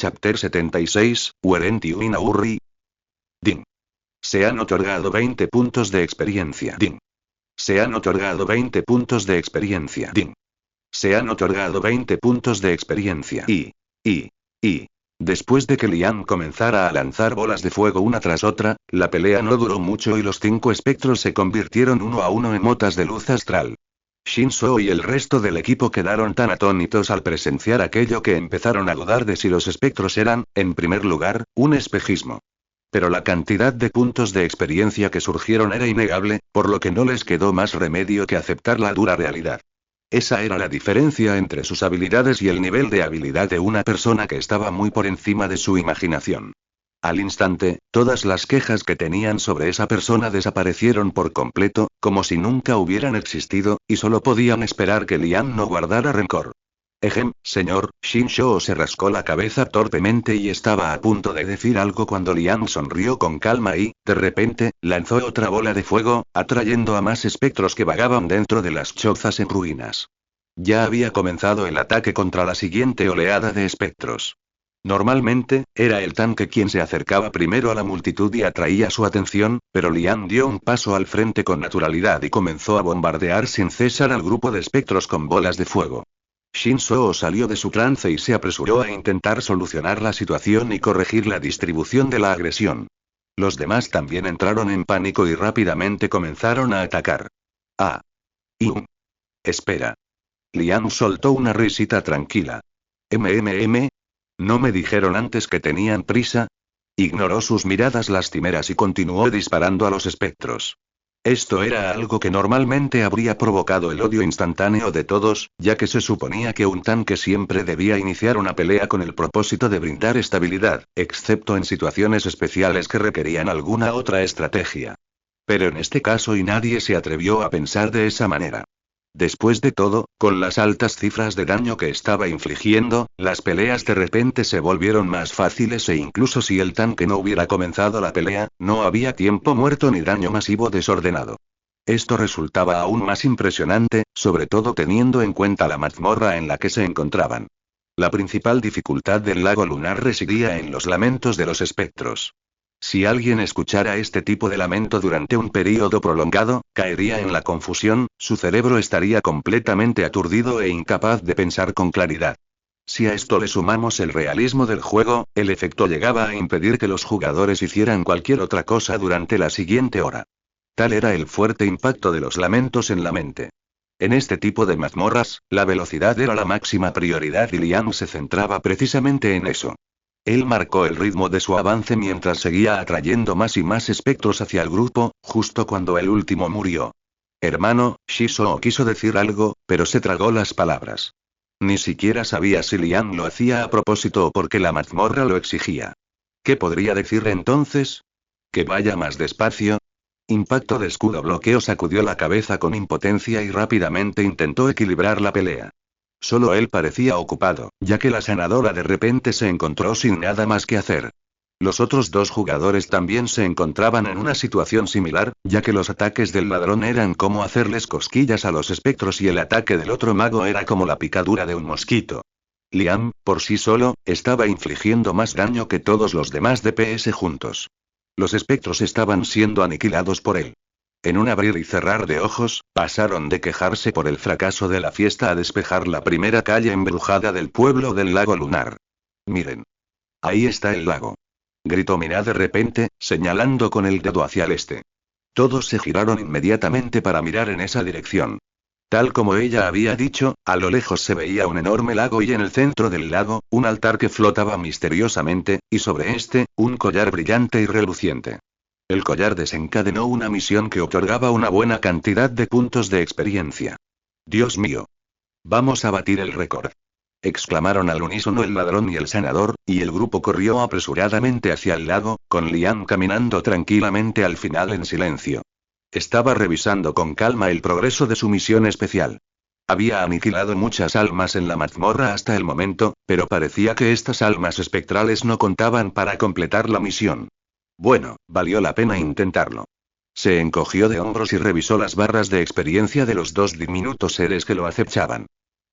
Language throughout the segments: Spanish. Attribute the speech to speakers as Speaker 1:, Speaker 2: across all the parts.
Speaker 1: Chapter 76, Werenti Inaurri. Ding. Se han otorgado 20 puntos de experiencia. Ding. Se han otorgado 20 puntos de experiencia. Ding. Se han otorgado 20 puntos de experiencia. Y. Después de que Lian comenzara a lanzar bolas de fuego una tras otra, la pelea no duró mucho y los 5 espectros se convirtieron uno a uno en motas de luz astral. Shinso y el resto del equipo quedaron tan atónitos al presenciar aquello que empezaron a dudar de si los espectros eran, en primer lugar, un espejismo. Pero la cantidad de puntos de experiencia que surgieron era innegable, por lo que no les quedó más remedio que aceptar la dura realidad. Esa era la diferencia entre sus habilidades y el nivel de habilidad de una persona que estaba muy por encima de su imaginación. Al instante, todas las quejas que tenían sobre esa persona desaparecieron por completo, como si nunca hubieran existido, y solo podían esperar que Lian no guardara rencor. Señor, Shinso se rascó la cabeza torpemente y estaba a punto de decir algo cuando Lian sonrió con calma y, de repente, lanzó otra bola de fuego, atrayendo a más espectros que vagaban dentro de las chozas en ruinas. Ya había comenzado el ataque contra la siguiente oleada de espectros. Normalmente, era el tanque quien se acercaba primero a la multitud y atraía su atención, pero Lian dio un paso al frente con naturalidad y comenzó a bombardear sin cesar al grupo de espectros con bolas de fuego. Shinso salió de su trance y se apresuró a intentar solucionar la situación y corregir la distribución de la agresión. Los demás también entraron en pánico y rápidamente comenzaron a atacar. Espera. Lian soltó una risita tranquila. ¿No me dijeron antes que tenían prisa? Ignoró sus miradas lastimeras y continuó disparando a los espectros. Esto era algo que normalmente habría provocado el odio instantáneo de todos, ya que se suponía que un tanque siempre debía iniciar una pelea con el propósito de brindar estabilidad, excepto en situaciones especiales que requerían alguna otra estrategia. Pero en este caso nadie se atrevió a pensar de esa manera. Después de todo, con las altas cifras de daño que estaba infligiendo, las peleas de repente se volvieron más fáciles e incluso si el tanque no hubiera comenzado la pelea, no había tiempo muerto ni daño masivo desordenado. Esto resultaba aún más impresionante, sobre todo teniendo en cuenta la mazmorra en la que se encontraban. La principal dificultad del lago lunar residía en los lamentos de los espectros. Si alguien escuchara este tipo de lamento durante un período prolongado, caería en la confusión, su cerebro estaría completamente aturdido e incapaz de pensar con claridad. Si a esto le sumamos el realismo del juego, el efecto llegaba a impedir que los jugadores hicieran cualquier otra cosa durante la siguiente hora. Tal era el fuerte impacto de los lamentos en la mente. En este tipo de mazmorras, la velocidad era la máxima prioridad y Lian se centraba precisamente en eso. Él marcó el ritmo de su avance mientras seguía atrayendo más y más espectros hacia el grupo, justo cuando el último murió. Hermano, Shinso quiso decir algo, pero se tragó las palabras. Ni siquiera sabía si Lian lo hacía a propósito o porque la mazmorra lo exigía. ¿Qué podría decir entonces? ¿Que vaya más despacio? Impacto de escudo bloqueo sacudió la cabeza con impotencia y rápidamente intentó equilibrar la pelea. Solo él parecía ocupado, ya que la sanadora de repente se encontró sin nada más que hacer. Los otros 2 jugadores también se encontraban en una situación similar, ya que los ataques del ladrón eran como hacerles cosquillas a los espectros y el ataque del otro mago era como la picadura de un mosquito. Liam, por sí solo, estaba infligiendo más daño que todos los demás DPS juntos. Los espectros estaban siendo aniquilados por él. En un abrir y cerrar de ojos, pasaron de quejarse por el fracaso de la fiesta a despejar la primera calle embrujada del pueblo del lago lunar. Miren. Ahí está el lago. Gritó Mina de repente, señalando con el dedo hacia el este. Todos se giraron inmediatamente para mirar en esa dirección. Tal como ella había dicho, a lo lejos se veía un enorme lago y en el centro del lago, un altar que flotaba misteriosamente, y sobre este, un collar brillante y reluciente. El collar desencadenó una misión que otorgaba una buena cantidad de puntos de experiencia. ¡Dios mío! Vamos a batir el récord. Exclamaron al unísono el ladrón y el sanador, y el grupo corrió apresuradamente hacia el lago, con Lian caminando tranquilamente al final en silencio. Estaba revisando con calma el progreso de su misión especial. Había aniquilado muchas almas en la mazmorra hasta el momento, pero parecía que estas almas espectrales no contaban para completar la misión. Bueno, valió la pena intentarlo. Se encogió de hombros y revisó las barras de experiencia de los 2 diminutos seres que lo acechaban.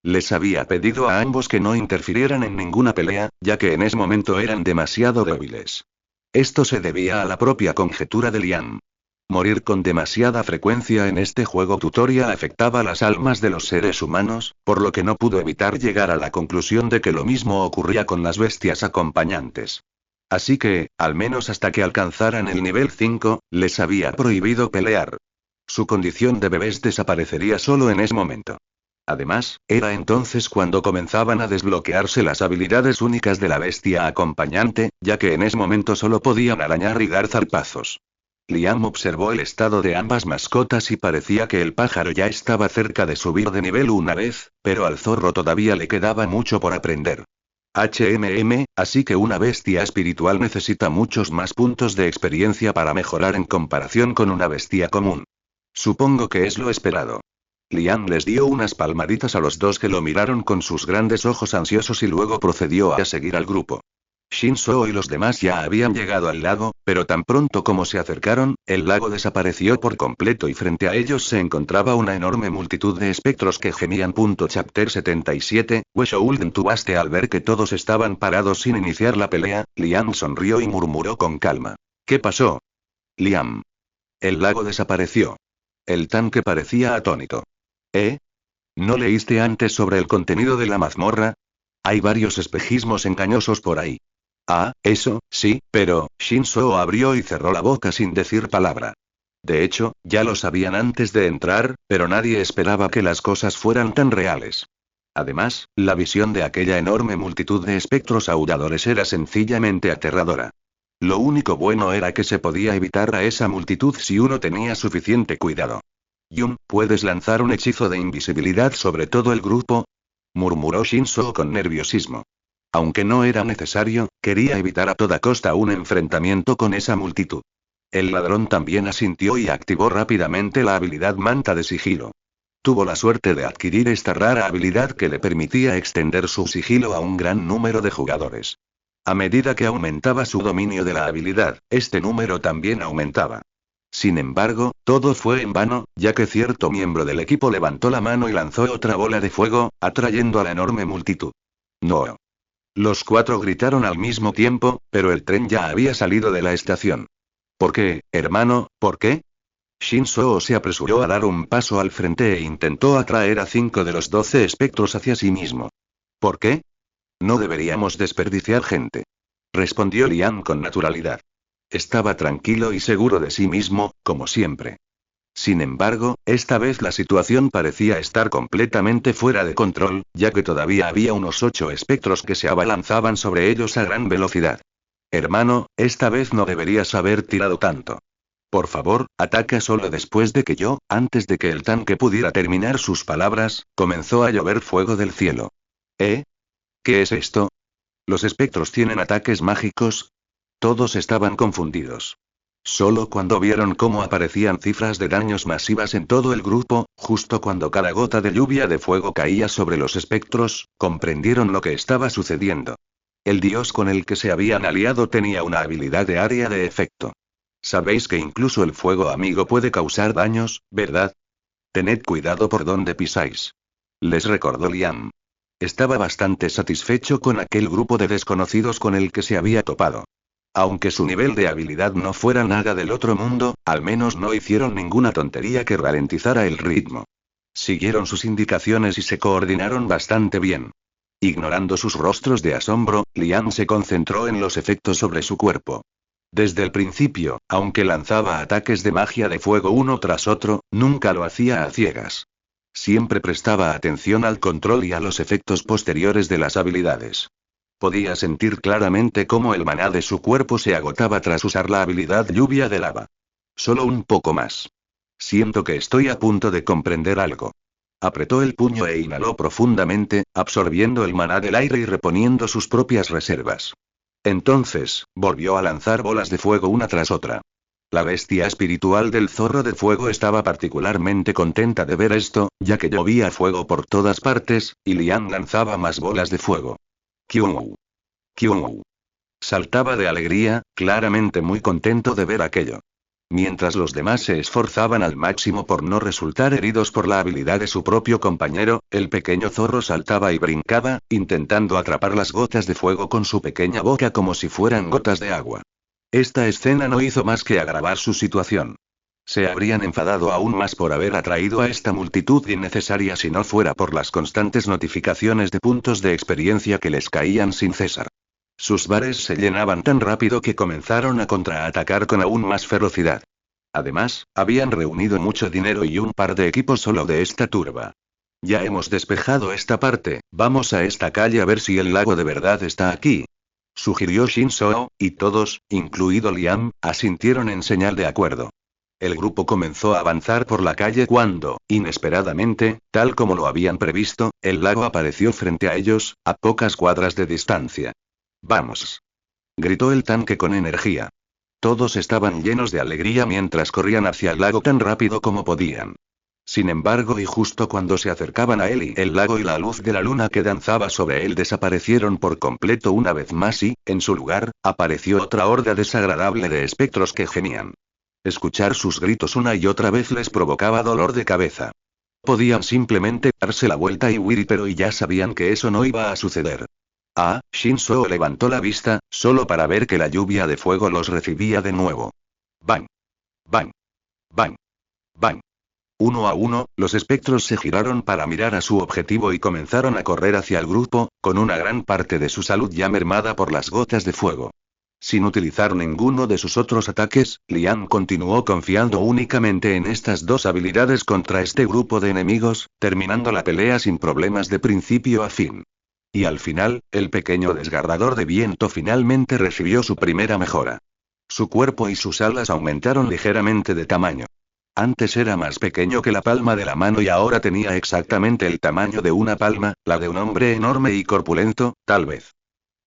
Speaker 1: Les había pedido a ambos que no interfirieran en ninguna pelea, ya que en ese momento eran demasiado débiles. Esto se debía a la propia conjetura de Liam. Morir con demasiada frecuencia en este juego tutorial afectaba las almas de los seres humanos, por lo que no pudo evitar llegar a la conclusión de que lo mismo ocurría con las bestias acompañantes. Así que, al menos hasta que alcanzaran el nivel 5, les había prohibido pelear. Su condición de bebés desaparecería solo en ese momento. Además, era entonces cuando comenzaban a desbloquearse las habilidades únicas de la bestia acompañante, ya que en ese momento solo podían arañar y dar zarpazos. Liam observó el estado de ambas mascotas y parecía que el pájaro ya estaba cerca de subir de nivel una vez, pero al zorro todavía le quedaba mucho por aprender. Así que una bestia espiritual necesita muchos más puntos de experiencia para mejorar en comparación con una bestia común. Supongo que es lo esperado. Liam les dio unas palmaditas a los dos que lo miraron con sus grandes ojos ansiosos y luego procedió a seguir al grupo. Shinzo y los demás ya habían llegado al lago, pero tan pronto como se acercaron, el lago desapareció por completo y frente a ellos se encontraba una enorme multitud de espectros que gemían. Chapter 77, Weshoulden Tubaste. Al ver que todos estaban parados sin iniciar la pelea, Liam sonrió y murmuró con calma. ¿Qué pasó? Liam. El lago desapareció. El tanque parecía atónito. ¿Eh? ¿No leíste antes sobre el contenido de la mazmorra? Hay varios espejismos engañosos por ahí. Ah, eso, sí, pero, Shinzo abrió y cerró la boca sin decir palabra. De hecho, ya lo sabían antes de entrar, pero nadie esperaba que las cosas fueran tan reales. Además, la visión de aquella enorme multitud de espectros aulladores era sencillamente aterradora. Lo único bueno era que se podía evitar a esa multitud si uno tenía suficiente cuidado. Yun, ¿puedes lanzar un hechizo de invisibilidad sobre todo el grupo? Murmuró Shinzo con nerviosismo. Aunque no era necesario, quería evitar a toda costa un enfrentamiento con esa multitud. El ladrón también asintió y activó rápidamente la habilidad Manta de Sigilo. Tuvo la suerte de adquirir esta rara habilidad que le permitía extender su sigilo a un gran número de jugadores. A medida que aumentaba su dominio de la habilidad, este número también aumentaba. Sin embargo, todo fue en vano, ya que cierto miembro del equipo levantó la mano y lanzó otra bola de fuego, atrayendo a la enorme multitud. ¡No! Los cuatro gritaron al mismo tiempo, pero el tren ya había salido de la estación. ¿Por qué, hermano, por qué? Shinzo se apresuró a dar un paso al frente e intentó atraer a 5 de los 12 espectros hacia sí mismo. ¿Por qué? No deberíamos desperdiciar gente. Respondió Liam con naturalidad. Estaba tranquilo y seguro de sí mismo, como siempre. Sin embargo, esta vez la situación parecía estar completamente fuera de control, ya que todavía había unos 8 espectros que se abalanzaban sobre ellos a gran velocidad. Hermano, esta vez no deberías haber tirado tanto. Por favor, ataca solo después de que yo, antes de que el tanque pudiera terminar sus palabras, comenzó a llover fuego del cielo. ¿Eh? ¿Qué es esto? ¿Los espectros tienen ataques mágicos? Todos estaban confundidos. Solo cuando vieron cómo aparecían cifras de daños masivas en todo el grupo, justo cuando cada gota de lluvia de fuego caía sobre los espectros, comprendieron lo que estaba sucediendo. El dios con el que se habían aliado tenía una habilidad de área de efecto. Sabéis que incluso el fuego amigo puede causar daños, ¿verdad? Tened cuidado por donde pisáis. Les recordó Liam. Estaba bastante satisfecho con aquel grupo de desconocidos con el que se había topado. Aunque su nivel de habilidad no fuera nada del otro mundo, al menos no hicieron ninguna tontería que ralentizara el ritmo. Siguieron sus indicaciones y se coordinaron bastante bien. Ignorando sus rostros de asombro, Liam se concentró en los efectos sobre su cuerpo. Desde el principio, aunque lanzaba ataques de magia de fuego uno tras otro, nunca lo hacía a ciegas. Siempre prestaba atención al control y a los efectos posteriores de las habilidades. Podía sentir claramente cómo el maná de su cuerpo se agotaba tras usar la habilidad lluvia de lava. Solo un poco más. Siento que estoy a punto de comprender algo. Apretó el puño e inhaló profundamente, absorbiendo el maná del aire y reponiendo sus propias reservas. Entonces, volvió a lanzar bolas de fuego una tras otra. La bestia espiritual del zorro de fuego estaba particularmente contenta de ver esto, ya que llovía fuego por todas partes, y Liam lanzaba más bolas de fuego. ¡Kiu! ¡Kiu! Saltaba de alegría, claramente muy contento de ver aquello. Mientras los demás se esforzaban al máximo por no resultar heridos por la habilidad de su propio compañero, el pequeño zorro saltaba y brincaba, intentando atrapar las gotas de fuego con su pequeña boca como si fueran gotas de agua. Esta escena no hizo más que agravar su situación. Se habrían enfadado aún más por haber atraído a esta multitud innecesaria si no fuera por las constantes notificaciones de puntos de experiencia que les caían sin cesar. Sus bares se llenaban tan rápido que comenzaron a contraatacar con aún más ferocidad. Además, habían reunido mucho dinero y un par de equipos solo de esta turba. Ya hemos despejado esta parte, vamos a esta calle a ver si el lago de verdad está aquí. Sugirió Shinzo, y todos, incluido Liam, asintieron en señal de acuerdo. El grupo comenzó a avanzar por la calle cuando, inesperadamente, tal como lo habían previsto, el lago apareció frente a ellos, a pocas cuadras de distancia. ¡Vamos! Gritó el tanque con energía. Todos estaban llenos de alegría mientras corrían hacia el lago tan rápido como podían. Sin embargo, y justo cuando se acercaban a él y el lago y la luz de la luna que danzaba sobre él desaparecieron por completo una vez más y, en su lugar, apareció otra horda desagradable de espectros que gemían. Escuchar sus gritos una y otra vez les provocaba dolor de cabeza. Podían simplemente darse la vuelta y huir, pero ya sabían que eso no iba a suceder. Shinzo levantó la vista, solo para ver que la lluvia de fuego los recibía de nuevo. ¡Bang! ¡Bang! ¡Bang! ¡Bang! Uno a uno, los espectros se giraron para mirar a su objetivo y comenzaron a correr hacia el grupo, con una gran parte de su salud ya mermada por las gotas de fuego. Sin utilizar ninguno de sus otros ataques, Liam continuó confiando únicamente en estas dos habilidades contra este grupo de enemigos, terminando la pelea sin problemas de principio a fin. Y al final, el pequeño desgarrador de viento finalmente recibió su primera mejora. Su cuerpo y sus alas aumentaron ligeramente de tamaño. Antes era más pequeño que la palma de la mano y ahora tenía exactamente el tamaño de una palma, la de un hombre enorme y corpulento, tal vez.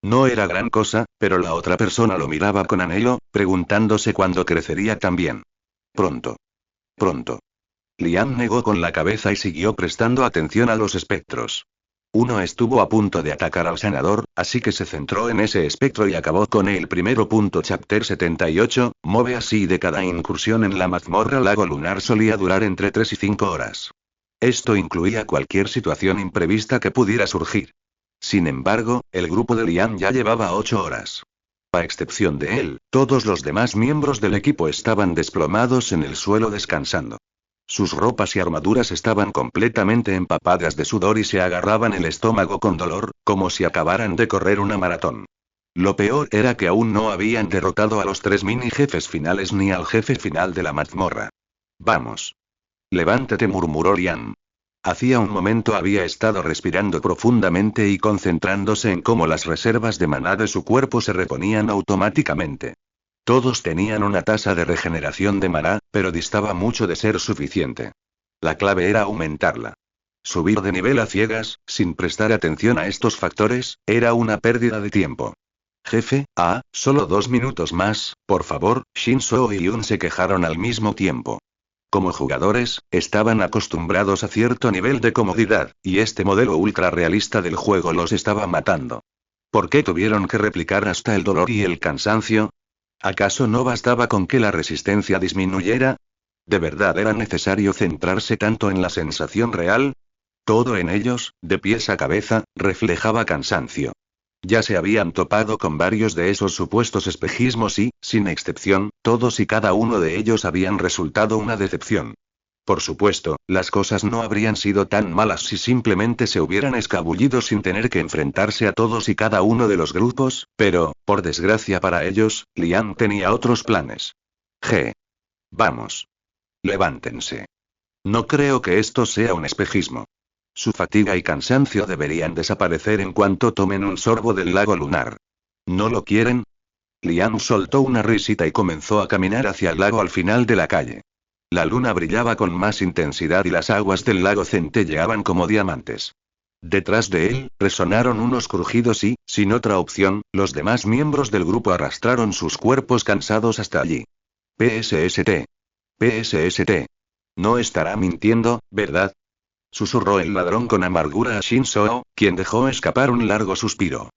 Speaker 1: No era gran cosa, pero la otra persona lo miraba con anhelo, preguntándose cuándo crecería también. Pronto. Pronto. Liam negó con la cabeza y siguió prestando atención a los espectros. Uno estuvo a punto de atacar al sanador, así que se centró en ese espectro y acabó con él primero. Chapter 78, Move así de cada incursión en la mazmorra lago lunar solía durar entre 3 y 5 horas. Esto incluía cualquier situación imprevista que pudiera surgir. Sin embargo, el grupo de Liam ya llevaba 8 horas. A excepción de él, todos los demás miembros del equipo estaban desplomados en el suelo descansando. Sus ropas y armaduras estaban completamente empapadas de sudor y se agarraban el estómago con dolor, como si acabaran de correr una maratón. Lo peor era que aún no habían derrotado a los 3 mini jefes finales ni al jefe final de la mazmorra. Vamos. Levántate, murmuró Liam. Hacía un momento había estado respirando profundamente y concentrándose en cómo las reservas de maná de su cuerpo se reponían automáticamente. Todos tenían una tasa de regeneración de maná, pero distaba mucho de ser suficiente. La clave era aumentarla. Subir de nivel a ciegas, sin prestar atención a estos factores, era una pérdida de tiempo. Jefe, solo 2 minutos más, por favor, Shinzo y Yun se quejaron al mismo tiempo. Como jugadores, estaban acostumbrados a cierto nivel de comodidad, y este modelo ultra realista del juego los estaba matando. ¿Por qué tuvieron que replicar hasta el dolor y el cansancio? ¿Acaso no bastaba con que la resistencia disminuyera? ¿De verdad era necesario centrarse tanto en la sensación real? Todo en ellos, de pies a cabeza, reflejaba cansancio. Ya se habían topado con varios de esos supuestos espejismos y, sin excepción, todos y cada uno de ellos habían resultado una decepción. Por supuesto, las cosas no habrían sido tan malas si simplemente se hubieran escabullido sin tener que enfrentarse a todos y cada uno de los grupos, pero, por desgracia para ellos, Liam tenía otros planes. Vamos. Levántense. No creo que esto sea un espejismo. Su fatiga y cansancio deberían desaparecer en cuanto tomen un sorbo del lago lunar. ¿No lo quieren? Liam soltó una risita y comenzó a caminar hacia el lago al final de la calle. La luna brillaba con más intensidad y las aguas del lago centelleaban como diamantes. Detrás de él, resonaron unos crujidos y, sin otra opción, los demás miembros del grupo arrastraron sus cuerpos cansados hasta allí. PSST. PSST. No estará mintiendo, ¿verdad? Susurró el ladrón con amargura a Shinzo, quien dejó escapar un largo suspiro.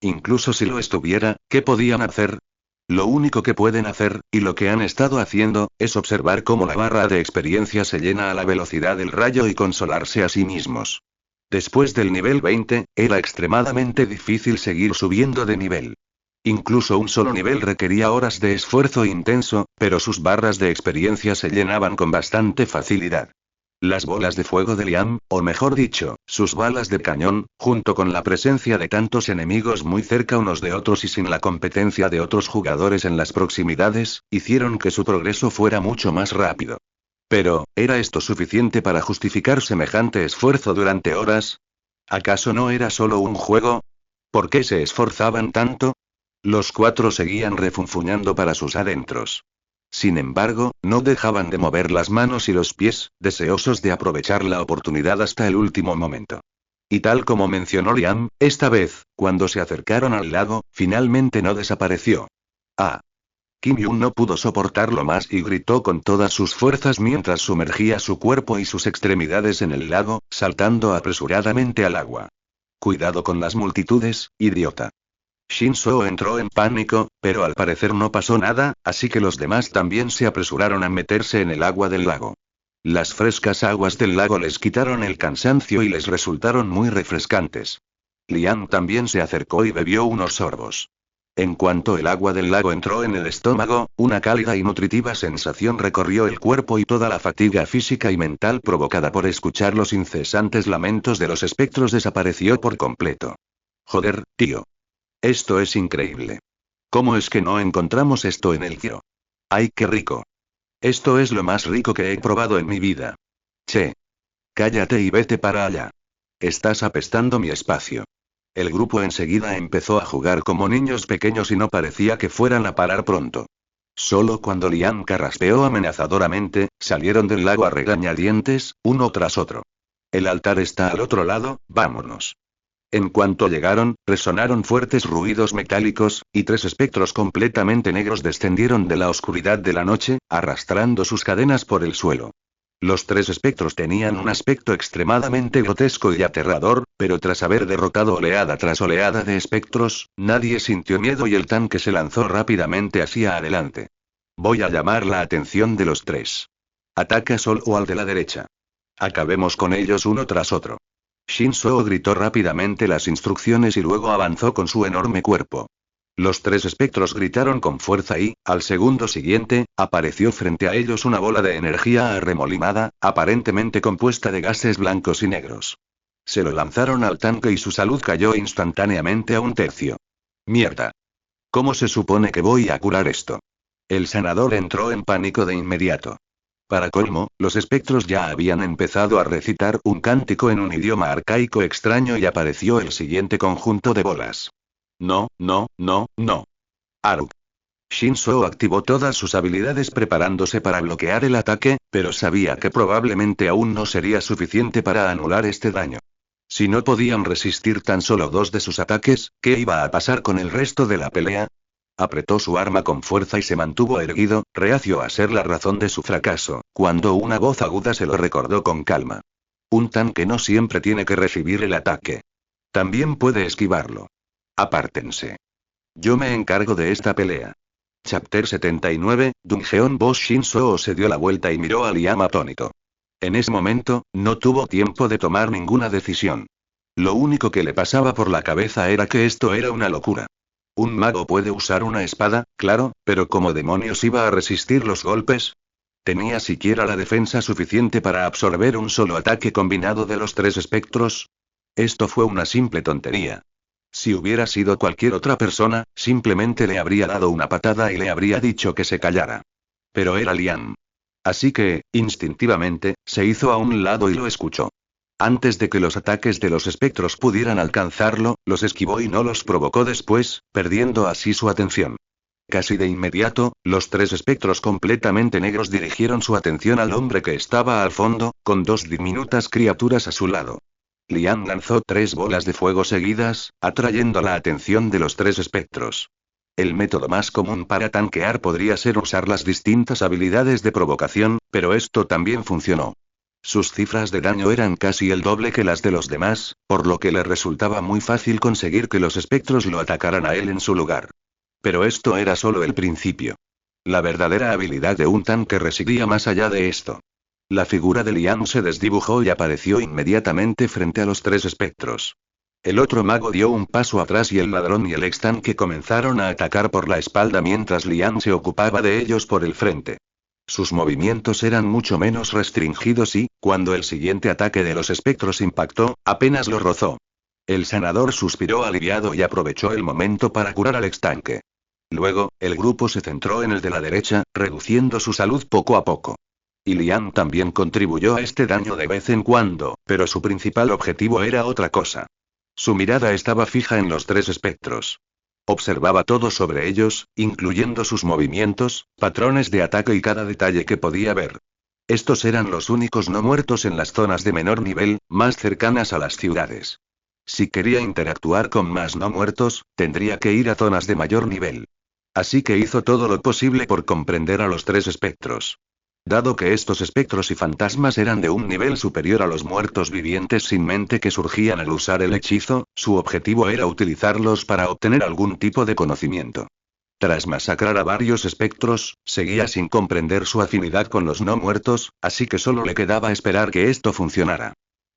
Speaker 1: Incluso si lo estuviera, ¿qué podían hacer? Lo único que pueden hacer, y lo que han estado haciendo, es observar cómo la barra de experiencia se llena a la velocidad del rayo y consolarse a sí mismos. Después del nivel 20, era extremadamente difícil seguir subiendo de nivel. Incluso un solo nivel requería horas de esfuerzo intenso, pero sus barras de experiencia se llenaban con bastante facilidad. Las bolas de fuego de Liam, o mejor dicho, sus balas de cañón, junto con la presencia de tantos enemigos muy cerca unos de otros y sin la competencia de otros jugadores en las proximidades, hicieron que su progreso fuera mucho más rápido. Pero, ¿era esto suficiente para justificar semejante esfuerzo durante horas? ¿Acaso no era solo un juego? ¿Por qué se esforzaban tanto? Los cuatro seguían refunfuñando para sus adentros. Sin embargo, no dejaban de mover las manos y los pies, deseosos de aprovechar la oportunidad hasta el último momento. Y tal como mencionó Liam, esta vez, cuando se acercaron al lago, finalmente no desapareció. Ah. Kim Yun no pudo soportarlo más y gritó con todas sus fuerzas mientras sumergía su cuerpo y sus extremidades en el lago, saltando apresuradamente al agua. Cuidado con las multitudes, idiota. Shinzo entró en pánico, pero al parecer no pasó nada, así que los demás también se apresuraron a meterse en el agua del lago. Las frescas aguas del lago les quitaron el cansancio y les resultaron muy refrescantes. Liam también se acercó y bebió unos sorbos. En cuanto el agua del lago entró en el estómago, una cálida y nutritiva sensación recorrió el cuerpo y toda la fatiga física y mental provocada por escuchar los incesantes lamentos de los espectros desapareció por completo. Joder, tío. Esto es increíble. ¿Cómo es que no encontramos esto en el Kio? ¡Ay, qué rico! Esto es lo más rico que he probado en mi vida. Che. Cállate y vete para allá. Estás apestando mi espacio. El grupo enseguida empezó a jugar como niños pequeños y no parecía que fueran a parar pronto. Solo cuando Liam carraspeó amenazadoramente, salieron del lago a regañadientes, uno tras otro. El altar está al otro lado, vámonos. En cuanto llegaron, resonaron fuertes ruidos metálicos, y tres espectros completamente negros descendieron de la oscuridad de la noche, arrastrando sus cadenas por el suelo. Los tres espectros tenían un aspecto extremadamente grotesco y aterrador, pero tras haber derrotado oleada tras oleada de espectros, nadie sintió miedo y el tanque se lanzó rápidamente hacia adelante. Voy a llamar la atención de los tres. Ataca Sol o al de la derecha. Acabemos con ellos uno tras otro. Shinzo gritó rápidamente las instrucciones y luego avanzó con su enorme cuerpo. Los tres espectros gritaron con fuerza y, al segundo siguiente, apareció frente a ellos una bola de energía arremolinada, aparentemente compuesta de gases blancos y negros. Se lo lanzaron al tanque y su salud cayó instantáneamente a un tercio. ¡Mierda! ¿Cómo se supone que voy a curar esto? El sanador entró en pánico de inmediato. Para colmo, los espectros ya habían empezado a recitar un cántico en un idioma arcaico extraño y apareció el siguiente conjunto de bolas. No, no, no, no. Aruk. Shinzo activó todas sus habilidades preparándose para bloquear el ataque, pero sabía que probablemente aún no sería suficiente para anular este daño. Si no podían resistir tan solo dos de sus ataques, ¿qué iba a pasar con el resto de la pelea? Apretó su arma con fuerza y se mantuvo erguido, reacio a ser la razón de su fracaso, cuando una voz aguda se lo recordó con calma. Un tanque no siempre tiene que recibir el ataque. También puede esquivarlo. Apártense. Yo me encargo de esta pelea. Chapter 79, Dungeon Boss. Shinzo se dio la vuelta y miró a Liam atónito. En ese momento, no tuvo tiempo de tomar ninguna decisión. Lo único que le pasaba por la cabeza era que esto era una locura. Un mago puede usar una espada, claro, pero ¿cómo demonios iba a resistir los golpes? ¿Tenía siquiera la defensa suficiente para absorber un solo ataque combinado de los tres espectros? Esto fue una simple tontería. Si hubiera sido cualquier otra persona, simplemente le habría dado una patada y le habría dicho que se callara. Pero era Liam. Así que, instintivamente, se hizo a un lado y lo escuchó. Antes de que los ataques de los espectros pudieran alcanzarlo, los esquivó y no los provocó después, perdiendo así su atención. Casi de inmediato, los tres espectros completamente negros dirigieron su atención al hombre que estaba al fondo, con dos diminutas criaturas a su lado. Liam lanzó tres bolas de fuego seguidas, atrayendo la atención de los tres espectros. El método más común para tanquear podría ser usar las distintas habilidades de provocación, pero esto también funcionó. Sus cifras de daño eran casi el doble que las de los demás, por lo que le resultaba muy fácil conseguir que los espectros lo atacaran a él en su lugar. Pero esto era solo el principio. La verdadera habilidad de un tanque residía más allá de esto. La figura de Liam se desdibujó y apareció inmediatamente frente a los tres espectros. El otro mago dio un paso atrás y el ladrón y el ex-tanque comenzaron a atacar por la espalda mientras Liam se ocupaba de ellos por el frente. Sus movimientos eran mucho menos restringidos y, cuando el siguiente ataque de los espectros impactó, apenas lo rozó. El sanador suspiró aliviado y aprovechó el momento para curar al ex-tanque. Luego, el grupo se centró en el de la derecha, reduciendo su salud poco a poco. Y Liam también contribuyó a este daño de vez en cuando, pero su principal objetivo era otra cosa. Su mirada estaba fija en los tres espectros. Observaba todo sobre ellos, incluyendo sus movimientos, patrones de ataque y cada detalle que podía ver. Estos eran los únicos no muertos en las zonas de menor nivel, más cercanas a las ciudades. Si quería interactuar con más no muertos, tendría que ir a zonas de mayor nivel. Así que hizo todo lo posible por comprender a los tres espectros. Dado que estos espectros y fantasmas eran de un nivel superior a los muertos vivientes sin mente que surgían al usar el hechizo, su objetivo era utilizarlos para obtener algún tipo de conocimiento. Tras masacrar a varios espectros, seguía sin comprender su afinidad con los no muertos, así que solo le quedaba esperar que esto funcionara.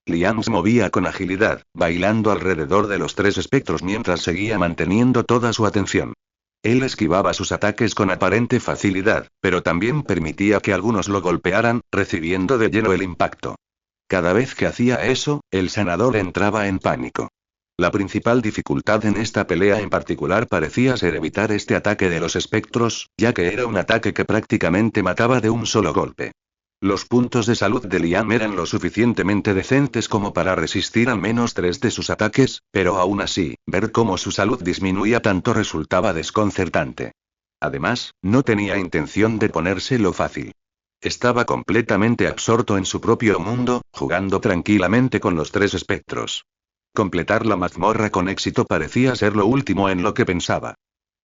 Speaker 1: Liam se movía con agilidad, bailando alrededor de los tres espectros mientras seguía manteniendo toda su atención. Él esquivaba sus ataques con aparente facilidad, pero también permitía que algunos lo golpearan, recibiendo de lleno el impacto. Cada vez que hacía eso, el sanador entraba en pánico. La principal dificultad en esta pelea en particular parecía ser evitar este ataque de los espectros, ya que era un ataque que prácticamente mataba de un solo golpe. Los puntos de salud de Liam eran lo suficientemente decentes como para resistir al menos 3 de sus ataques, pero aún así, ver cómo su salud disminuía tanto resultaba desconcertante. Además, no tenía intención de ponérselo fácil. Estaba completamente absorto en su propio mundo, jugando tranquilamente con los tres espectros. Completar la mazmorra con éxito parecía ser lo último en lo que pensaba.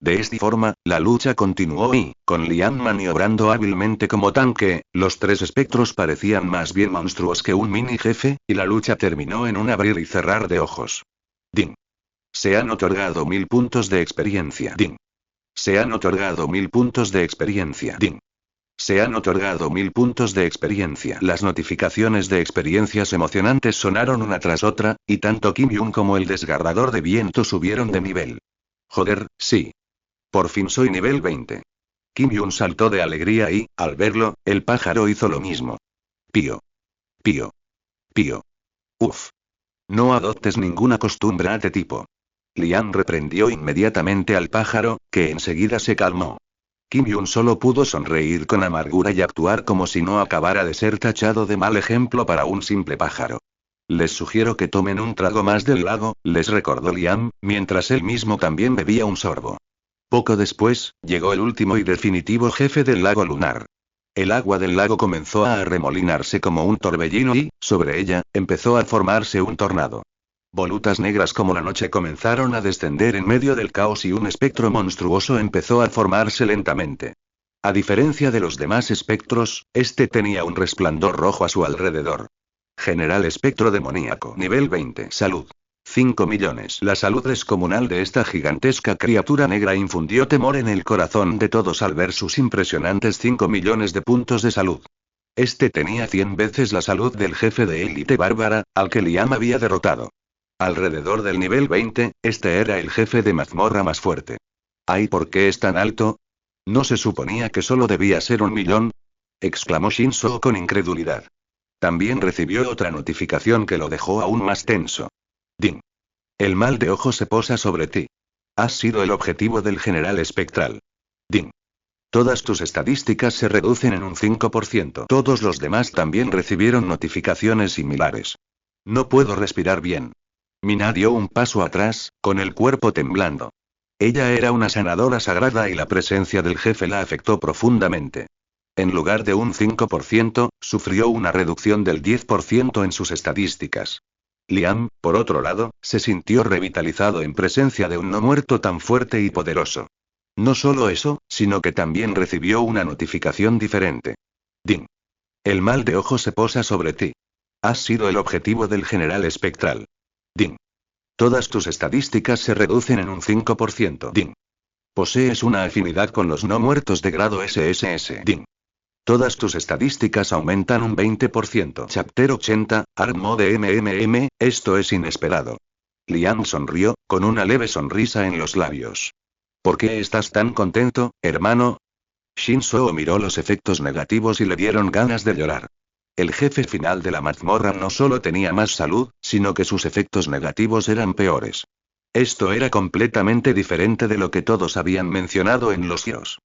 Speaker 1: De esta forma, la lucha continuó y, con Liam maniobrando hábilmente como tanque, los tres espectros parecían más bien monstruos que un mini jefe, y la lucha terminó en un abrir y cerrar de ojos. Ding. Se han otorgado 1000 puntos de experiencia. Ding. Se han otorgado 1000 puntos de experiencia. Ding. Se han otorgado 1000 puntos de experiencia. Las notificaciones de experiencias emocionantes sonaron una tras otra, y tanto Kim Yun como el desgarrador de viento subieron de nivel. Joder, sí. Por fin soy nivel 20. Kim Yun saltó de alegría y, al verlo, el pájaro hizo lo mismo. Pío. Pío. Pío. Uf. No adoptes ninguna costumbre a este tipo. Liam reprendió inmediatamente al pájaro, que enseguida se calmó. Kim Yun solo pudo sonreír con amargura y actuar como si no acabara de ser tachado de mal ejemplo para un simple pájaro. Les sugiero que tomen un trago más del lago, les recordó Liam, mientras él mismo también bebía un sorbo. Poco después, llegó el último y definitivo jefe del lago lunar. El agua del lago comenzó a arremolinarse como un torbellino y, sobre ella, empezó a formarse un tornado. Volutas negras como la noche comenzaron a descender en medio del caos y un espectro monstruoso empezó a formarse lentamente. A diferencia de los demás espectros, este tenía un resplandor rojo a su alrededor. General espectro demoníaco. Nivel 20. Salud. 5 millones. La salud descomunal de esta gigantesca criatura negra infundió temor en el corazón de todos al ver sus impresionantes 5 millones de puntos de salud. Este tenía 100 veces la salud del jefe de élite bárbara, al que Liam había derrotado. Alrededor del nivel 20, este era el jefe de mazmorra más fuerte. ¿Ay, por qué es tan alto? ¿No se suponía que solo debía ser 1 millón? Exclamó Shinzo con incredulidad. También recibió otra notificación que lo dejó aún más tenso. Ding. El mal de ojo se posa sobre ti. Has sido el objetivo del general espectral. Ding. Todas tus estadísticas se reducen en un 5%. Todos los demás también recibieron notificaciones similares. No puedo respirar bien. Mina dio un paso atrás, con el cuerpo temblando. Ella era una sanadora sagrada y la presencia del jefe la afectó profundamente. En lugar de un 5%, sufrió una reducción del 10% en sus estadísticas. Liam, por otro lado, se sintió revitalizado en presencia de un no muerto tan fuerte y poderoso. No solo eso, sino que también recibió una notificación diferente. Ding. El mal de ojo se posa sobre ti. Has sido el objetivo del general espectral. Ding. Todas tus estadísticas se reducen en un 5%. Ding. Posees una afinidad con los no muertos de grado SSS. Ding. Todas tus estadísticas aumentan un 20%. Chapter 80, Art Mode MMM, esto es inesperado. Liam sonrió, con una leve sonrisa en los labios. ¿Por qué estás tan contento, hermano? Shinzo miró los efectos negativos y le dieron ganas de llorar. El jefe final de la mazmorra no solo tenía más salud, sino que sus efectos negativos eran peores. Esto era completamente diferente de lo que todos habían mencionado en los giros.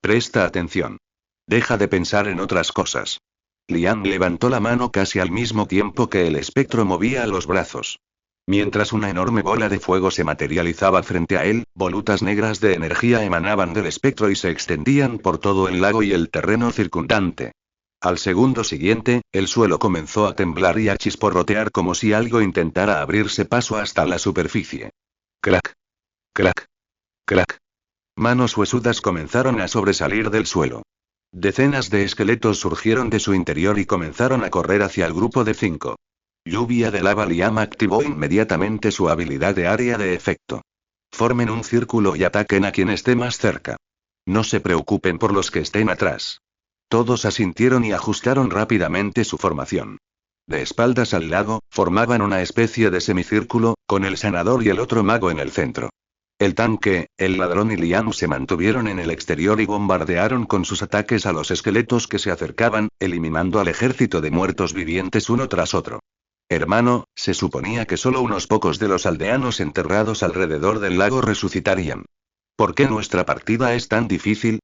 Speaker 1: Presta atención. Deja de pensar en otras cosas. Liam levantó la mano casi al mismo tiempo que el espectro movía los brazos. Mientras una enorme bola de fuego se materializaba frente a él, volutas negras de energía emanaban del espectro y se extendían por todo el lago y el terreno circundante. Al segundo siguiente, el suelo comenzó a temblar y a chisporrotear como si algo intentara abrirse paso hasta la superficie. Crack. Crack. Crack. Manos huesudas comenzaron a sobresalir del suelo. Decenas de esqueletos surgieron de su interior y comenzaron a correr hacia el grupo de 5. Lluvia de lava. Liam activó inmediatamente su habilidad de área de efecto. Formen un círculo y ataquen a quien esté más cerca. No se preocupen por los que estén atrás. Todos asintieron y ajustaron rápidamente su formación. De espaldas al lago, formaban una especie de semicírculo, con el sanador y el otro mago en el centro. El tanque, el ladrón y Liam se mantuvieron en el exterior y bombardearon con sus ataques a los esqueletos que se acercaban, eliminando al ejército de muertos vivientes uno tras otro. Hermano, se suponía que solo unos pocos de los aldeanos enterrados alrededor del lago resucitarían. ¿Por qué nuestra partida es tan difícil?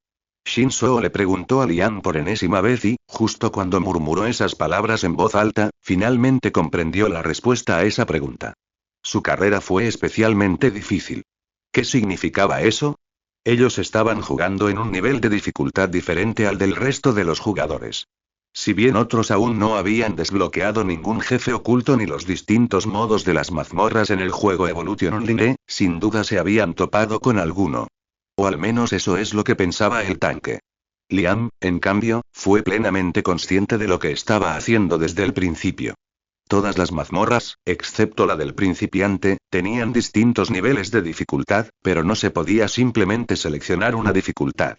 Speaker 1: Shinzo le preguntó a Liam por enésima vez y, justo cuando murmuró esas palabras en voz alta, finalmente comprendió la respuesta a esa pregunta. Su carrera fue especialmente difícil. ¿Qué significaba eso? Ellos estaban jugando en un nivel de dificultad diferente al del resto de los jugadores. Si bien otros aún no habían desbloqueado ningún jefe oculto ni los distintos modos de las mazmorras en el juego Evolution Online, sin duda se habían topado con alguno. O al menos eso es lo que pensaba el tanque. Liam, en cambio, fue plenamente consciente de lo que estaba haciendo desde el principio. Todas las mazmorras, excepto la del principiante, tenían distintos niveles de dificultad, pero no se podía simplemente seleccionar una dificultad.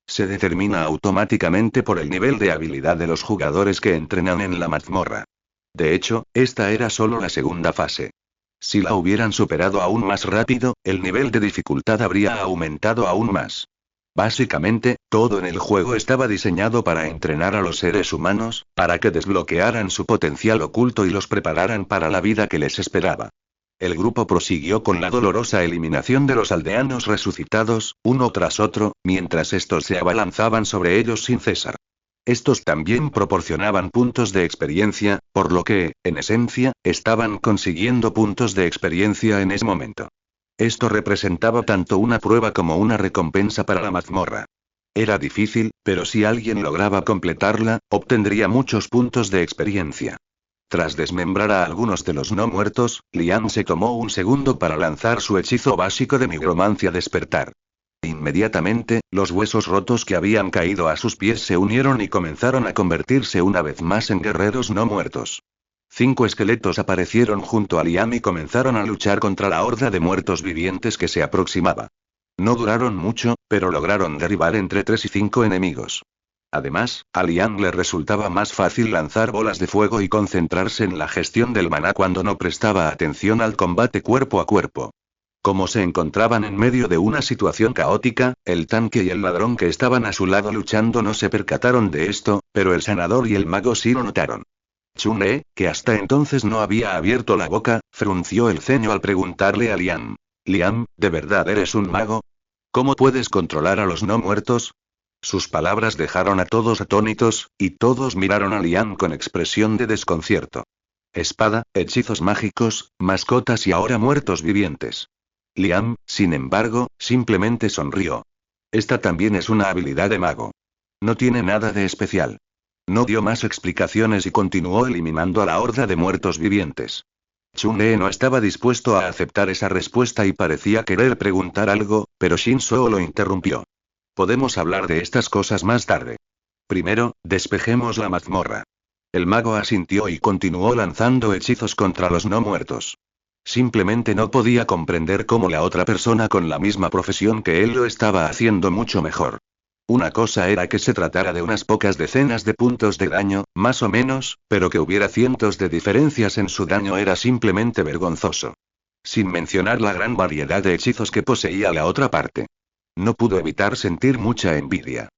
Speaker 1: Se determina automáticamente por el nivel de habilidad de los jugadores que entrenan en la mazmorra. De hecho, esta era solo la segunda fase. Si la hubieran superado aún más rápido, el nivel de dificultad habría aumentado aún más. Básicamente, todo en el juego estaba diseñado para entrenar a los seres humanos, para que desbloquearan su potencial oculto y los prepararan para la vida que les esperaba. El grupo prosiguió con la dolorosa eliminación de los aldeanos resucitados, uno tras otro, mientras estos se abalanzaban sobre ellos sin cesar. Estos también proporcionaban puntos de experiencia, por lo que, en esencia, estaban consiguiendo puntos de experiencia en ese momento. Esto representaba tanto una prueba como una recompensa para la mazmorra. Era difícil, pero si alguien lograba completarla, obtendría muchos puntos de experiencia. Tras desmembrar a algunos de los no muertos, Liam se tomó un segundo para lanzar su hechizo básico de nigromancia despertar. Inmediatamente, los huesos rotos que habían caído a sus pies se unieron y comenzaron a convertirse una vez más en guerreros no muertos. 5 esqueletos aparecieron junto a Liam y comenzaron a luchar contra la horda de muertos vivientes que se aproximaba. No duraron mucho, pero lograron derribar entre 3 y 5 enemigos. Además, a Liam le resultaba más fácil lanzar bolas de fuego y concentrarse en la gestión del maná cuando no prestaba atención al combate cuerpo a cuerpo. Como se encontraban en medio de una situación caótica, el tanque y el ladrón que estaban a su lado luchando no se percataron de esto, pero el sanador y el mago sí lo notaron. Chun-Li, que hasta entonces no había abierto la boca, frunció el ceño al preguntarle a Liam. Liam, ¿de verdad eres un mago? ¿Cómo puedes controlar a los no muertos? Sus palabras dejaron a todos atónitos, y todos miraron a Liam con expresión de desconcierto. Espada, hechizos mágicos, mascotas y ahora muertos vivientes. Liam, sin embargo, simplemente sonrió. Esta también es una habilidad de mago. No tiene nada de especial. No dio más explicaciones y continuó eliminando a la horda de muertos vivientes. Chun-Li no estaba dispuesto a aceptar esa respuesta y parecía querer preguntar algo, pero Shinzo lo interrumpió. Podemos hablar de estas cosas más tarde. Primero, despejemos la mazmorra. El mago asintió y continuó lanzando hechizos contra los no muertos. Simplemente no podía comprender cómo la otra persona con la misma profesión que él lo estaba haciendo mucho mejor. Una cosa era que se tratara de unas pocas decenas de puntos de daño, más o menos, pero que hubiera cientos de diferencias en su daño era simplemente vergonzoso. Sin mencionar la gran variedad de hechizos que poseía la otra parte. No pudo evitar sentir mucha envidia.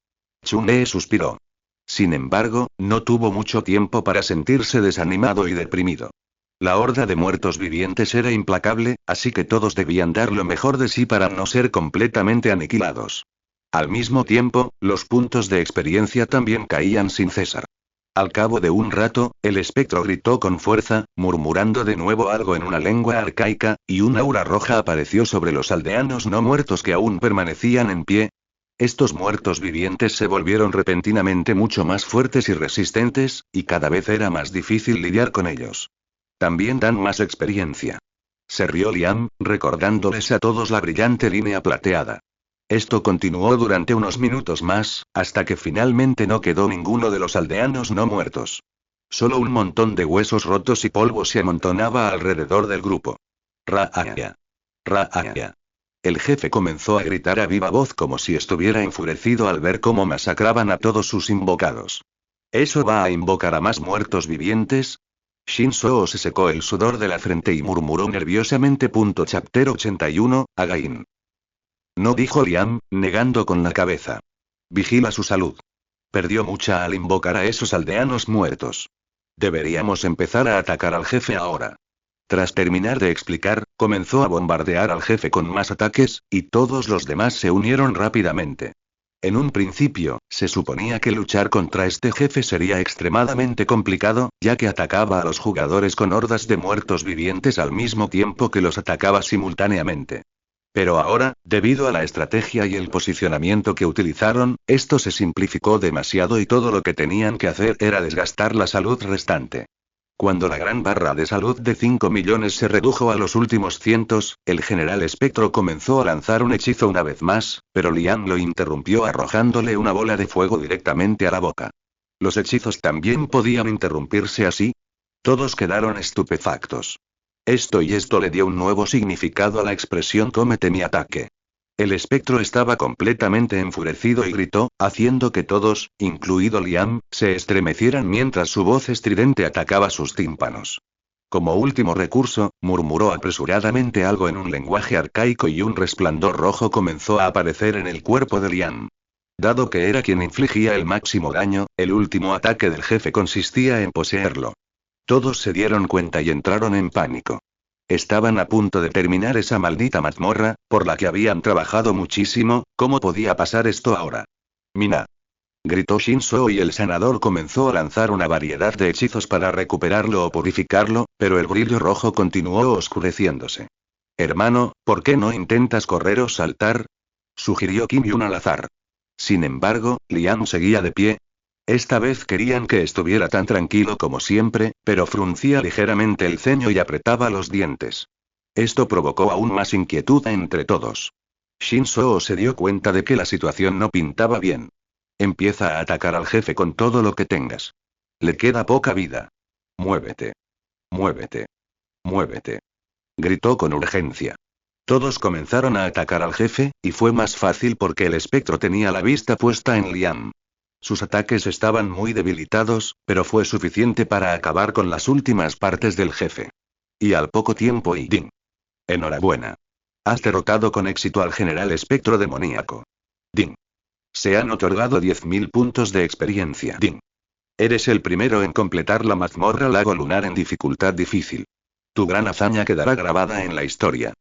Speaker 1: Chun-Li suspiró. Sin embargo, no tuvo mucho tiempo para sentirse desanimado y deprimido. La horda de muertos vivientes era implacable, así que todos debían dar lo mejor de sí para no ser completamente aniquilados. Al mismo tiempo, los puntos de experiencia también caían sin cesar. Al cabo de un rato, el espectro gritó con fuerza, murmurando de nuevo algo en una lengua arcaica, y un aura roja apareció sobre los aldeanos no muertos que aún permanecían en pie. Estos muertos vivientes se volvieron repentinamente mucho más fuertes y resistentes, y cada vez era más difícil lidiar con ellos. También dan más experiencia. Se rió Liam, recordándoles a todos la brillante línea plateada. Esto continuó durante unos minutos más, hasta que finalmente no quedó ninguno de los aldeanos no muertos. Solo un montón de huesos rotos y polvo se amontonaba alrededor del grupo. Ra-aya. Ra-aya. El jefe comenzó a gritar a viva voz como si estuviera enfurecido al ver cómo masacraban a todos sus invocados. ¿Eso va a invocar a más muertos vivientes? Shin-Soo se secó el sudor de la frente y murmuró nerviosamente. Chapter 81, Again. No, dijo Liam, negando con la cabeza. Vigila su salud. Perdió mucha al invocar a esos aldeanos muertos. Deberíamos empezar a atacar al jefe ahora. Tras terminar de explicar, comenzó a bombardear al jefe con más ataques, y todos los demás se unieron rápidamente. En un principio, se suponía que luchar contra este jefe sería extremadamente complicado, ya que atacaba a los jugadores con hordas de muertos vivientes al mismo tiempo que los atacaba simultáneamente. Pero ahora, debido a la estrategia y el posicionamiento que utilizaron, esto se simplificó demasiado y todo lo que tenían que hacer era desgastar la salud restante. Cuando la gran barra de salud de 5 millones se redujo a los últimos cientos, el general Espectro comenzó a lanzar un hechizo una vez más, pero Liam lo interrumpió arrojándole una bola de fuego directamente a la boca. ¿Los hechizos también podían interrumpirse así? Todos quedaron estupefactos. Esto le dio un nuevo significado a la expresión «cómete mi ataque». El espectro estaba completamente enfurecido y gritó, haciendo que todos, incluido Liam, se estremecieran mientras su voz estridente atacaba sus tímpanos. Como último recurso, murmuró apresuradamente algo en un lenguaje arcaico y un resplandor rojo comenzó a aparecer en el cuerpo de Liam. Dado que era quien infligía el máximo daño, el último ataque del jefe consistía en poseerlo. Todos se dieron cuenta y entraron en pánico. Estaban a punto de terminar esa maldita mazmorra, por la que habían trabajado muchísimo. ¿Cómo podía pasar esto ahora? Mina. Gritó Shin-Soo y el sanador comenzó a lanzar una variedad de hechizos para recuperarlo o purificarlo, pero el brillo rojo continuó oscureciéndose. Hermano, ¿por qué no intentas correr o saltar? Sugirió Kim Yun al azar. Sin embargo, Liam seguía de pie. Esta vez querían que estuviera tan tranquilo como siempre, pero fruncía ligeramente el ceño y apretaba los dientes. Esto provocó aún más inquietud entre todos. Shin-Soo se dio cuenta de que la situación no pintaba bien. Empieza a atacar al jefe con todo lo que tengas. Le queda poca vida. Muévete. Muévete. Muévete. Gritó con urgencia. Todos comenzaron a atacar al jefe, y fue más fácil porque el espectro tenía la vista puesta en Liam. Sus ataques estaban muy debilitados, pero fue suficiente para acabar con las últimas partes del jefe. Y al poco tiempo Ding. Enhorabuena. Has derrotado con éxito al general espectro demoníaco. Ding. Se han otorgado 10.000 puntos de experiencia. Ding. Eres el primero en completar la mazmorra Lago Lunar en dificultad difícil. Tu gran hazaña quedará grabada en la historia.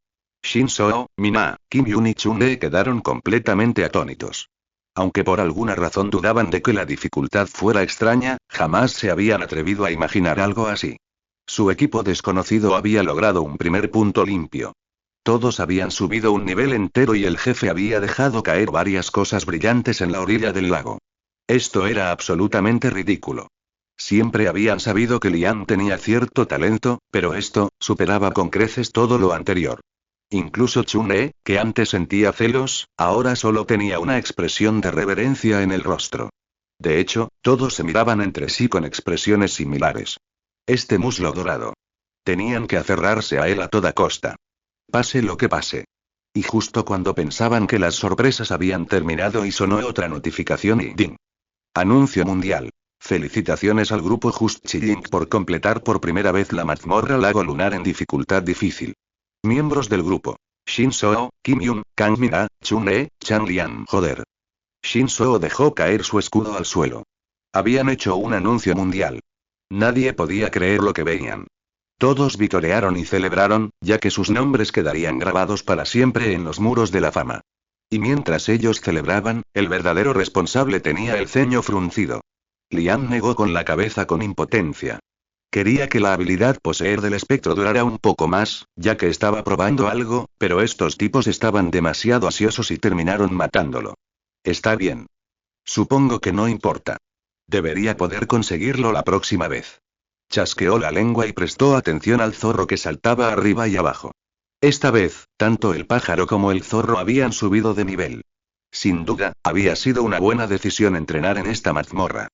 Speaker 1: Shin-Soo, Mina, Kim Yun y Chun-Li quedaron completamente atónitos. Aunque por alguna razón dudaban de que la dificultad fuera extraña, jamás se habían atrevido a imaginar algo así. Su equipo desconocido había logrado un primer punto limpio. Todos habían subido un nivel entero y el jefe había dejado caer varias cosas brillantes en la orilla del lago. Esto era absolutamente ridículo. Siempre habían sabido que Liam tenía cierto talento, pero esto superaba con creces todo lo anterior. Incluso Chun-Li, que antes sentía celos, ahora solo tenía una expresión de reverencia en el rostro. De hecho, todos se miraban entre sí con expresiones similares. Este muslo dorado. Tenían que aferrarse a él a toda costa. Pase lo que pase. Y justo cuando pensaban que las sorpresas habían terminado y sonó otra notificación y ¡ding! Anuncio mundial. Felicitaciones al grupo Just Chilling por completar por primera vez la mazmorra Lago Lunar en dificultad difícil. Miembros del grupo. Shin Soo, Kim Yun, Kang Min-a, Chun E, Chan Lian. Joder. Shin Soo dejó caer su escudo al suelo. Habían hecho un anuncio mundial. Nadie podía creer lo que veían. Todos vitorearon y celebraron, ya que sus nombres quedarían grabados para siempre en los muros de la fama. Y mientras ellos celebraban, el verdadero responsable tenía el ceño fruncido. Lian negó con la cabeza con impotencia. Quería que la habilidad poseer del espectro durara un poco más, ya que estaba probando algo, pero estos tipos estaban demasiado ansiosos y terminaron matándolo. Está bien. Supongo que no importa. Debería poder conseguirlo la próxima vez. Chasqueó la lengua y prestó atención al zorro que saltaba arriba y abajo. Esta vez, tanto el pájaro como el zorro habían subido de nivel. Sin duda, había sido una buena decisión entrenar en esta mazmorra.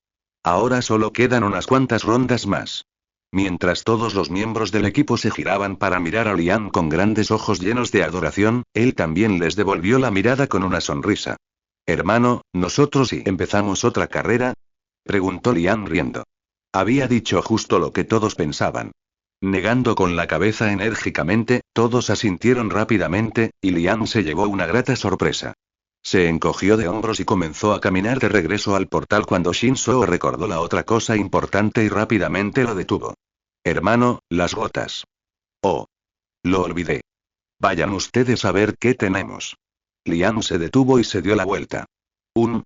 Speaker 1: Ahora solo quedan unas cuantas rondas más. Mientras todos los miembros del equipo se giraban para mirar a Lian con grandes ojos llenos de adoración, él también les devolvió la mirada con una sonrisa. Hermano, ¿nosotros sí empezamos otra carrera? Preguntó Lian riendo. Había dicho justo lo que todos pensaban. Negando con la cabeza enérgicamente, todos asintieron rápidamente, y Lian se llevó una grata sorpresa. Se encogió de hombros y comenzó a caminar de regreso al portal cuando Shin Soo recordó la otra cosa importante y rápidamente lo detuvo. Hermano, las gotas. Oh. Lo olvidé. Vayan ustedes a ver qué tenemos. Lian se detuvo y se dio la vuelta.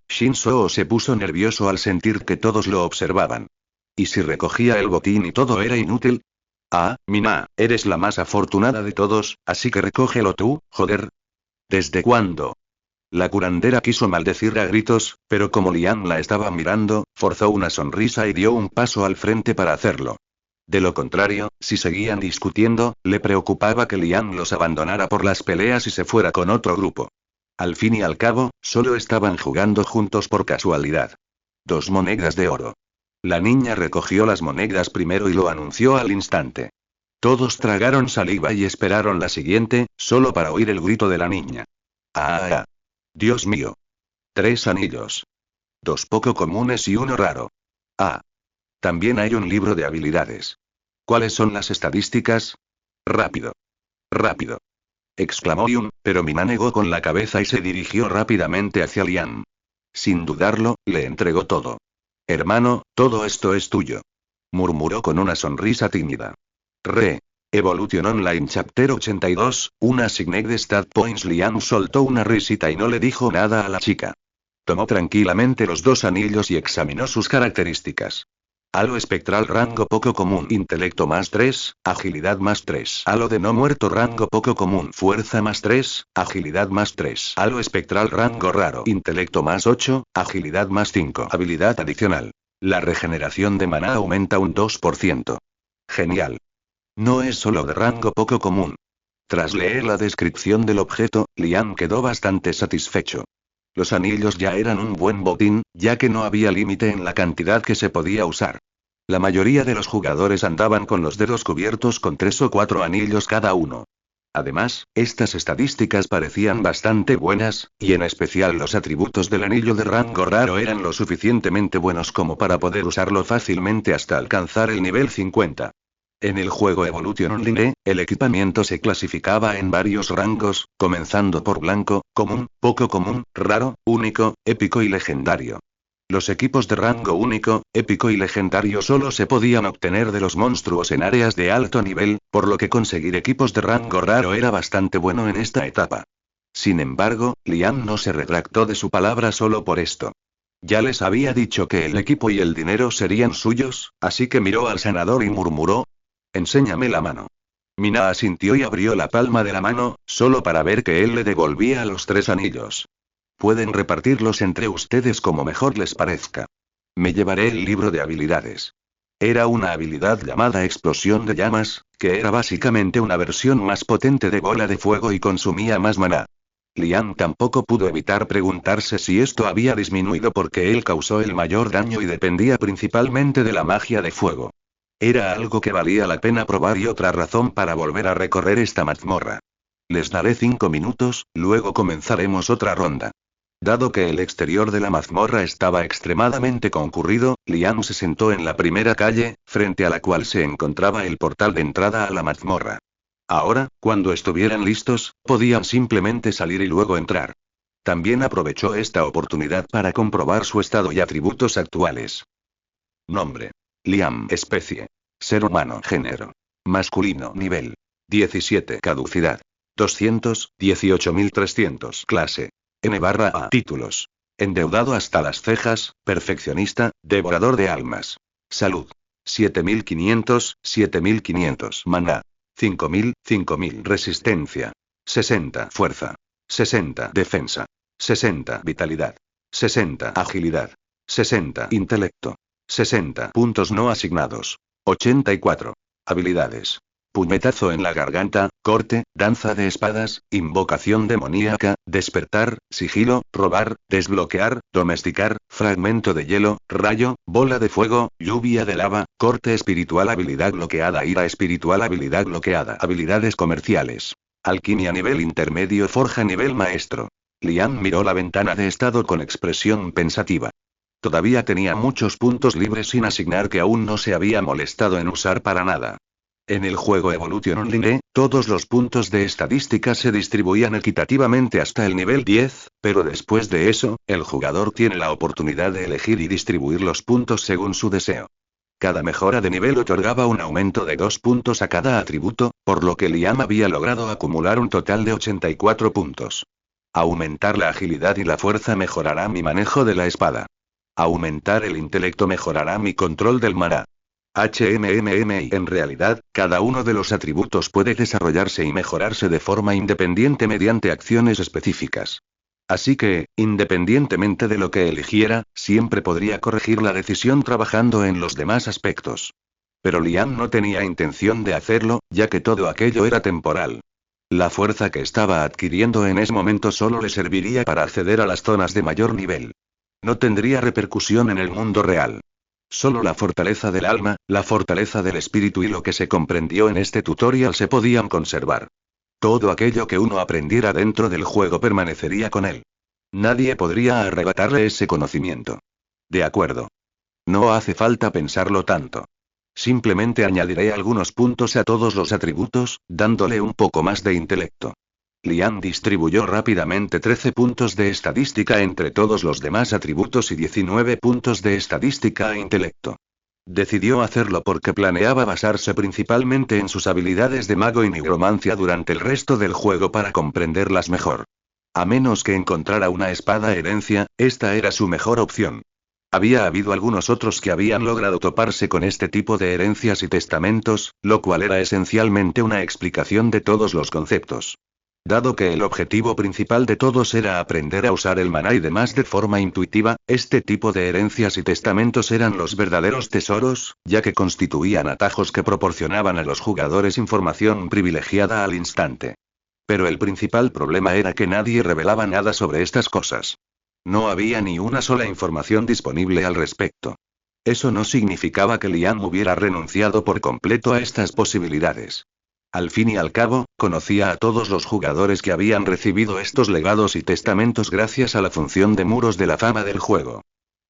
Speaker 1: Shin Soo se puso nervioso al sentir que todos lo observaban. ¿Y si recogía el botín y todo era inútil? Ah, Mina, eres la más afortunada de todos, así que recógelo tú, joder. ¿Desde cuándo? La curandera quiso maldecir a gritos, pero como Lian la estaba mirando, forzó una sonrisa y dio un paso al frente para hacerlo. De lo contrario, si seguían discutiendo, le preocupaba que Lian los abandonara por las peleas y se fuera con otro grupo. Al fin y al cabo, solo estaban jugando juntos por casualidad. 2 monedas de oro. La niña recogió las monedas primero y lo anunció al instante. Todos tragaron saliva y esperaron la siguiente, solo para oír el grito de la niña. ¡Ah! ¡Dios mío! 3 anillos. 2 poco comunes y 1 raro. Ah. También hay un libro de habilidades. ¿Cuáles son las estadísticas? Rápido. Rápido. Exclamó Yun, pero Mina negó con la cabeza y se dirigió rápidamente hacia Lian. Sin dudarlo, le entregó todo. Hermano, todo esto es tuyo. Murmuró con una sonrisa tímida. Evolution Online Chapter 82, una Assigned Stat Points. Lian soltó una risita y no le dijo nada a la chica. Tomó tranquilamente los 2 anillos y examinó sus características. Halo espectral rango poco común, intelecto más 3, agilidad más 3. Halo de no muerto rango poco común, fuerza más 3, agilidad más 3. Halo espectral rango raro, intelecto más 8, agilidad más 5. Habilidad adicional. La regeneración de maná aumenta un 2%. Genial. No es solo de rango poco común. Tras leer la descripción del objeto, Lian quedó bastante satisfecho. Los anillos ya eran un buen botín, ya que no había límite en la cantidad que se podía usar. La mayoría de los jugadores andaban con los dedos cubiertos con 3 o 4 anillos cada uno. Además, estas estadísticas parecían bastante buenas, y en especial los atributos del anillo de rango raro eran lo suficientemente buenos como para poder usarlo fácilmente hasta alcanzar el nivel 50. En el juego Evolution Online, el equipamiento se clasificaba en varios rangos, comenzando por blanco, común, poco común, raro, único, épico y legendario. Los equipos de rango único, épico y legendario solo se podían obtener de los monstruos en áreas de alto nivel, por lo que conseguir equipos de rango raro era bastante bueno en esta etapa. Sin embargo, Lian no se retractó de su palabra solo por esto. Ya les había dicho que el equipo y el dinero serían suyos, así que miró al sanador y murmuró: «Enséñame la mano». Mina asintió y abrió la palma de la mano, solo para ver que él le devolvía los 3 anillos. «Pueden repartirlos entre ustedes como mejor les parezca. Me llevaré el libro de habilidades». Era una habilidad llamada Explosión de Llamas, que era básicamente una versión más potente de bola de fuego y consumía más maná. Lian tampoco pudo evitar preguntarse si esto había disminuido porque él causó el mayor daño y dependía principalmente de la magia de fuego. Era algo que valía la pena probar y otra razón para volver a recorrer esta mazmorra. Les daré 5 minutos, luego comenzaremos otra ronda. Dado que el exterior de la mazmorra estaba extremadamente concurrido, Liam se sentó en la primera calle, frente a la cual se encontraba el portal de entrada a la mazmorra. Ahora, cuando estuvieran listos, podían simplemente salir y luego entrar. También aprovechó esta oportunidad para comprobar su estado y atributos actuales. Nombre. Liam. Especie. Ser humano. Género. Masculino. Nivel. 17. Caducidad. 218.300. Clase. N/A. Títulos. Endeudado hasta las cejas, perfeccionista, devorador de almas. Salud. 7.500. Maná. 5.000. Resistencia. 60. Fuerza. 60. Defensa. 60. Vitalidad. 60. Agilidad. 60. Intelecto. 60 puntos no asignados. 84. Habilidades. Puñetazo en la garganta, corte, danza de espadas, invocación demoníaca, despertar, sigilo, robar, desbloquear, domesticar, fragmento de hielo, rayo, bola de fuego, lluvia de lava, corte espiritual, habilidad bloqueada, ira espiritual, habilidad bloqueada. Habilidades comerciales. Alquimia nivel intermedio, forja nivel maestro. Liam miró la ventana de estado con expresión pensativa. Todavía tenía muchos puntos libres sin asignar que aún no se había molestado en usar para nada. En el juego Evolution Online, todos los puntos de estadística se distribuían equitativamente hasta el nivel 10, pero después de eso, el jugador tiene la oportunidad de elegir y distribuir los puntos según su deseo. Cada mejora de nivel otorgaba un aumento de 2 puntos a cada atributo, por lo que Liam había logrado acumular un total de 84 puntos. Aumentar la agilidad y la fuerza mejorará mi manejo de la espada. Aumentar el intelecto mejorará mi control del maná. HMMMI. En realidad, cada uno de los atributos puede desarrollarse y mejorarse de forma independiente mediante acciones específicas. Así que, independientemente de lo que eligiera, siempre podría corregir la decisión trabajando en los demás aspectos. Pero Liam no tenía intención de hacerlo, ya que todo aquello era temporal. La fuerza que estaba adquiriendo en ese momento solo le serviría para acceder a las zonas de mayor nivel. No tendría repercusión en el mundo real. Solo la fortaleza del alma, la fortaleza del espíritu y lo que se comprendió en este tutorial se podían conservar. Todo aquello que uno aprendiera dentro del juego permanecería con él. Nadie podría arrebatarle ese conocimiento. De acuerdo. No hace falta pensarlo tanto. Simplemente añadiré algunos puntos a todos los atributos, dándole un poco más de intelecto. Liam distribuyó rápidamente 13 puntos de estadística entre todos los demás atributos y 19 puntos de estadística e intelecto. Decidió hacerlo porque planeaba basarse principalmente en sus habilidades de mago y nigromancia durante el resto del juego para comprenderlas mejor. A menos que encontrara una espada herencia, esta era su mejor opción. Había habido algunos otros que habían logrado toparse con este tipo de herencias y testamentos, lo cual era esencialmente una explicación de todos los conceptos. Dado que el objetivo principal de todos era aprender a usar el maná y demás de forma intuitiva, este tipo de herencias y testamentos eran los verdaderos tesoros, ya que constituían atajos que proporcionaban a los jugadores información privilegiada al instante. Pero el principal problema era que nadie revelaba nada sobre estas cosas. No había ni una sola información disponible al respecto. Eso no significaba que Liam hubiera renunciado por completo a estas posibilidades. Al fin y al cabo, conocía a todos los jugadores que habían recibido estos legados y testamentos gracias a la función de muros de la fama del juego.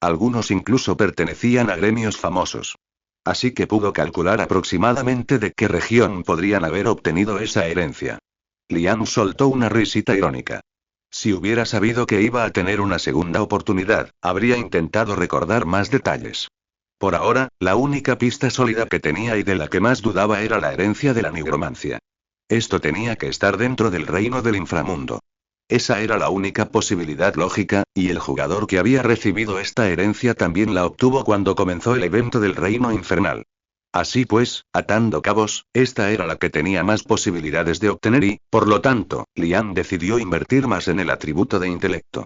Speaker 1: Algunos incluso pertenecían a gremios famosos. Así que pudo calcular aproximadamente de qué región podrían haber obtenido esa herencia. Liam soltó una risita irónica. Si hubiera sabido que iba a tener una segunda oportunidad, habría intentado recordar más detalles. Por ahora, la única pista sólida que tenía y de la que más dudaba era la herencia de la nigromancia. Esto tenía que estar dentro del reino del inframundo. Esa era la única posibilidad lógica, y el jugador que había recibido esta herencia también la obtuvo cuando comenzó el evento del reino infernal. Así pues, atando cabos, esta era la que tenía más posibilidades de obtener y, por lo tanto, Liam decidió invertir más en el atributo de intelecto.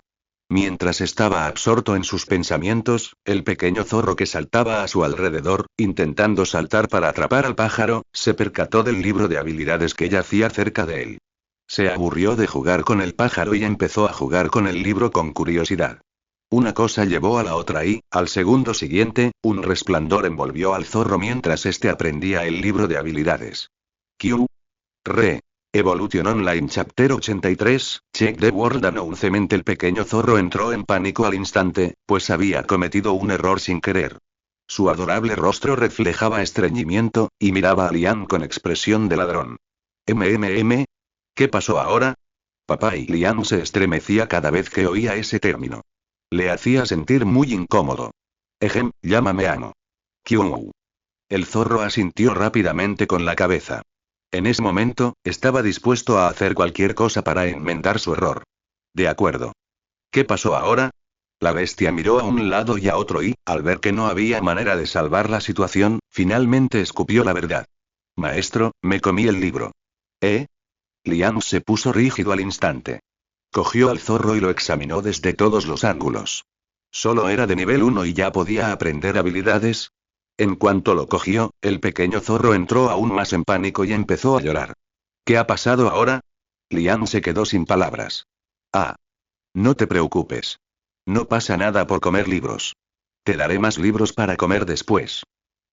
Speaker 1: Mientras estaba absorto en sus pensamientos, el pequeño zorro que saltaba a su alrededor, intentando saltar para atrapar al pájaro, se percató del libro de habilidades que yacía cerca de él. Se aburrió de jugar con el pájaro y empezó a jugar con el libro con curiosidad. Una cosa llevó a la otra y, al segundo siguiente, un resplandor envolvió al zorro mientras este aprendía el libro de habilidades. Q. Re. Evolution Online Chapter 83, Check the World Announcement. El pequeño zorro entró en pánico al instante, pues había cometido un error sin querer. Su adorable rostro reflejaba estreñimiento, y miraba a Liam con expresión de ladrón. ¿MMM? ¿Qué pasó ahora? Papá y Liam se estremecía cada vez que oía ese término. Le hacía sentir muy incómodo. Llámame amo. Q. El zorro asintió rápidamente con la cabeza. En ese momento, estaba dispuesto a hacer cualquier cosa para enmendar su error. De acuerdo. ¿Qué pasó ahora? La bestia miró a un lado y a otro y, al ver que no había manera de salvar la situación, finalmente escupió la verdad. Maestro, me comí el libro. ¿Eh? Liam se puso rígido al instante. Cogió al zorro y lo examinó desde todos los ángulos. Solo era de nivel 1 y ya podía aprender habilidades. En cuanto lo cogió, el pequeño zorro entró aún más en pánico y empezó a llorar. ¿Qué ha pasado ahora? Liam se quedó sin palabras. Ah. No te preocupes. No pasa nada por comer libros. Te daré más libros para comer después.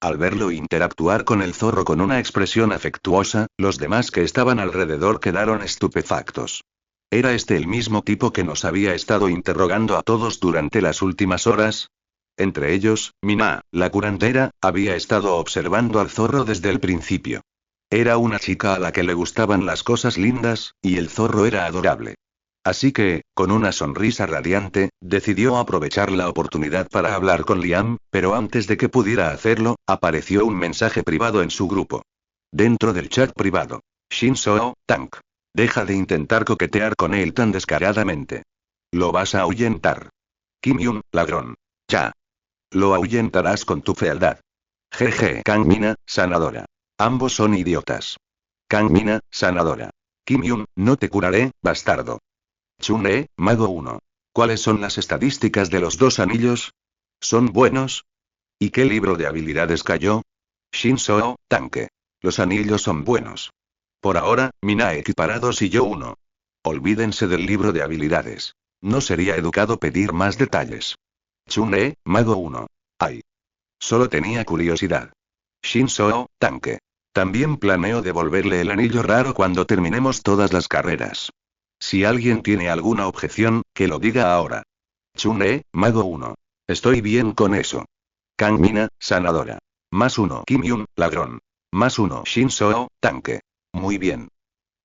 Speaker 1: Al verlo interactuar con el zorro con una expresión afectuosa, los demás que estaban alrededor quedaron estupefactos. ¿Era este el mismo tipo que nos había estado interrogando a todos durante las últimas horas? Entre ellos, Mina, la curandera, había estado observando al zorro desde el principio. Era una chica a la que le gustaban las cosas lindas, y el zorro era adorable. Así que, con una sonrisa radiante, decidió aprovechar la oportunidad para hablar con Liam, pero antes de que pudiera hacerlo, apareció un mensaje privado en su grupo. Dentro del chat privado. Shinso, Tank. Deja de intentar coquetear con él tan descaradamente. Lo vas a ahuyentar. Kim Yun, ladrón. Ya. Lo ahuyentarás con tu fealdad. Jeje. Kang Mina, sanadora. Ambos son idiotas. Kang Mina, sanadora. Kim Yun, no te curaré, bastardo. Chun-E, mago 1. ¿Cuáles son las estadísticas de los dos anillos? ¿Son buenos? ¿Y qué libro de habilidades cayó? Shinso, tanque. Los anillos son buenos. Por ahora, Mina equiparados y yo 1. Olvídense del libro de habilidades. No sería educado pedir más detalles. Chun-E, mago 1. Ay. Solo tenía curiosidad. Shinso, tanque. También planeo devolverle el anillo raro cuando terminemos todas las carreras. Si alguien tiene alguna objeción, que lo diga ahora. Chun-E, mago 1. Estoy bien con eso. Kang Mina, sanadora. +1 Kim Yun, ladrón. +1 Shinso, tanque. Muy bien.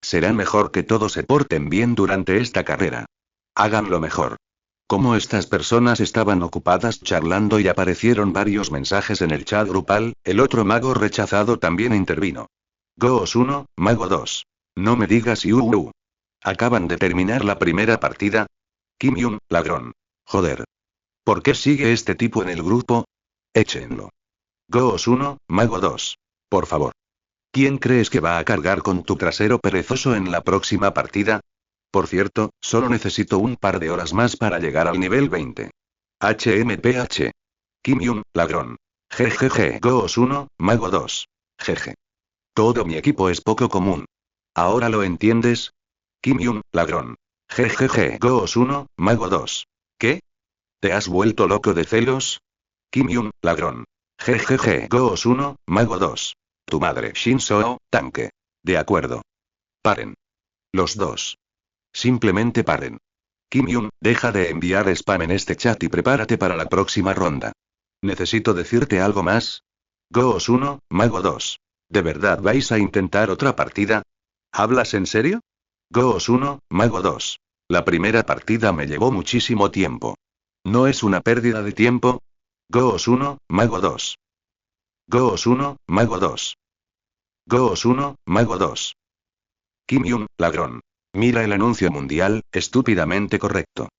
Speaker 1: Será mejor que todos se porten bien durante esta carrera. Háganlo mejor. Como estas personas estaban ocupadas charlando y aparecieron varios mensajes en el chat grupal, el otro mago rechazado también intervino. Goos 1, mago 2. No me digas Acaban de terminar la primera partida. Kim Yun, ladrón. Joder. ¿Por qué sigue este tipo en el grupo? Échenlo. Goos 1, mago 2. Por favor. ¿Quién crees que va a cargar con tu trasero perezoso en la próxima partida? Por cierto, solo necesito un par de horas más para llegar al nivel 20. HMPH. Kim Yun, ladrón. Jejeje. Goos 1, mago 2. Jeje. Todo mi equipo es poco común. ¿Ahora lo entiendes? Kim Yun, ladrón. Jejeje. Goos 1, mago 2. ¿Qué? ¿Te has vuelto loco de celos? Kim Yun, ladrón. Jejeje. Goos 1, mago 2. Tu madre. Shinso, tanque. De acuerdo. Paren. Los dos. Simplemente paren. Kim Yun, deja de enviar spam en este chat y prepárate para la próxima ronda. ¿Necesito decirte algo más? Goos 1, mago 2. ¿De verdad vais a intentar otra partida? ¿Hablas en serio? Goos 1, mago 2. La primera partida me llevó muchísimo tiempo. ¿No es una pérdida de tiempo? Goos 1, mago 2. Goos 1, mago 2. Goos 1, mago 2. Kim Yun, ladrón. Mira el anuncio mundial, estúpidamente correcto.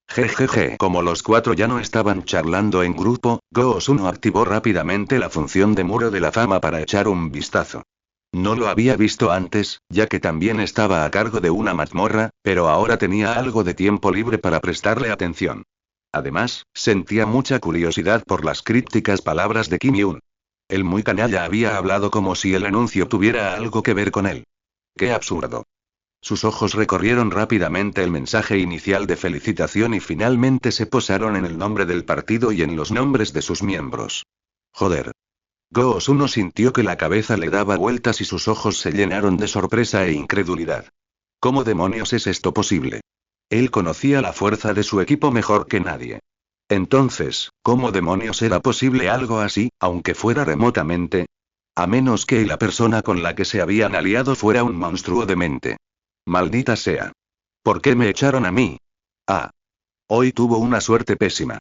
Speaker 1: Jejeje. Como los cuatro ya no estaban charlando en grupo, Goos 1 activó rápidamente la función de muro de la fama para echar un vistazo. No lo había visto antes, ya que también estaba a cargo de una mazmorra, pero ahora tenía algo de tiempo libre para prestarle atención. Además, sentía mucha curiosidad por las crípticas palabras de Kim Yun. El muy canalla había hablado como si el anuncio tuviera algo que ver con él. ¡Qué absurdo! Sus ojos recorrieron rápidamente el mensaje inicial de felicitación y finalmente se posaron en el nombre del partido y en los nombres de sus miembros. Joder. Go-Osuno sintió que la cabeza le daba vueltas y sus ojos se llenaron de sorpresa e incredulidad. ¿Cómo demonios es esto posible? Él conocía la fuerza de su equipo mejor que nadie. Entonces, ¿cómo demonios era posible algo así, aunque fuera remotamente? A menos que la persona con la que se habían aliado fuera un monstruo de mente. Maldita sea. ¿Por qué me echaron a mí? Ah. Hoy tuvo una suerte pésima.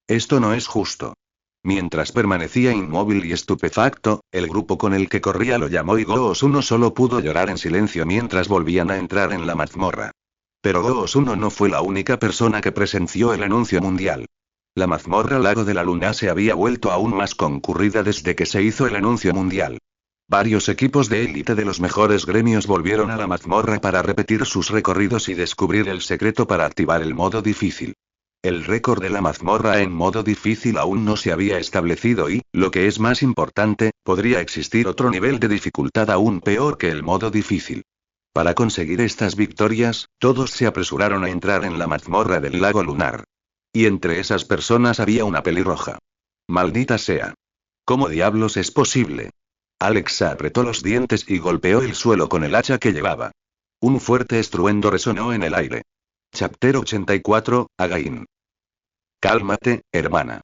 Speaker 1: Esto no es justo. Mientras permanecía inmóvil y estupefacto, el grupo con el que corría lo llamó y Go-Osuno solo pudo llorar en silencio mientras volvían a entrar en la mazmorra. Pero Go-Osuno no fue la única persona que presenció el anuncio mundial. La mazmorra Lago de la Luna se había vuelto aún más concurrida desde que se hizo el anuncio mundial. Varios equipos de élite de los mejores gremios volvieron a la mazmorra para repetir sus recorridos y descubrir el secreto para activar el modo difícil. El récord de la mazmorra en modo difícil aún no se había establecido y, lo que es más importante, podría existir otro nivel de dificultad aún peor que el modo difícil. Para conseguir estas victorias, todos se apresuraron a entrar en la mazmorra del lago lunar. Y entre esas personas había una pelirroja. Maldita sea. ¿Cómo diablos es posible? Alex apretó los dientes y golpeó el suelo con el hacha que llevaba. Un fuerte estruendo resonó en el aire. Chapter 84, Again. Cálmate, hermana.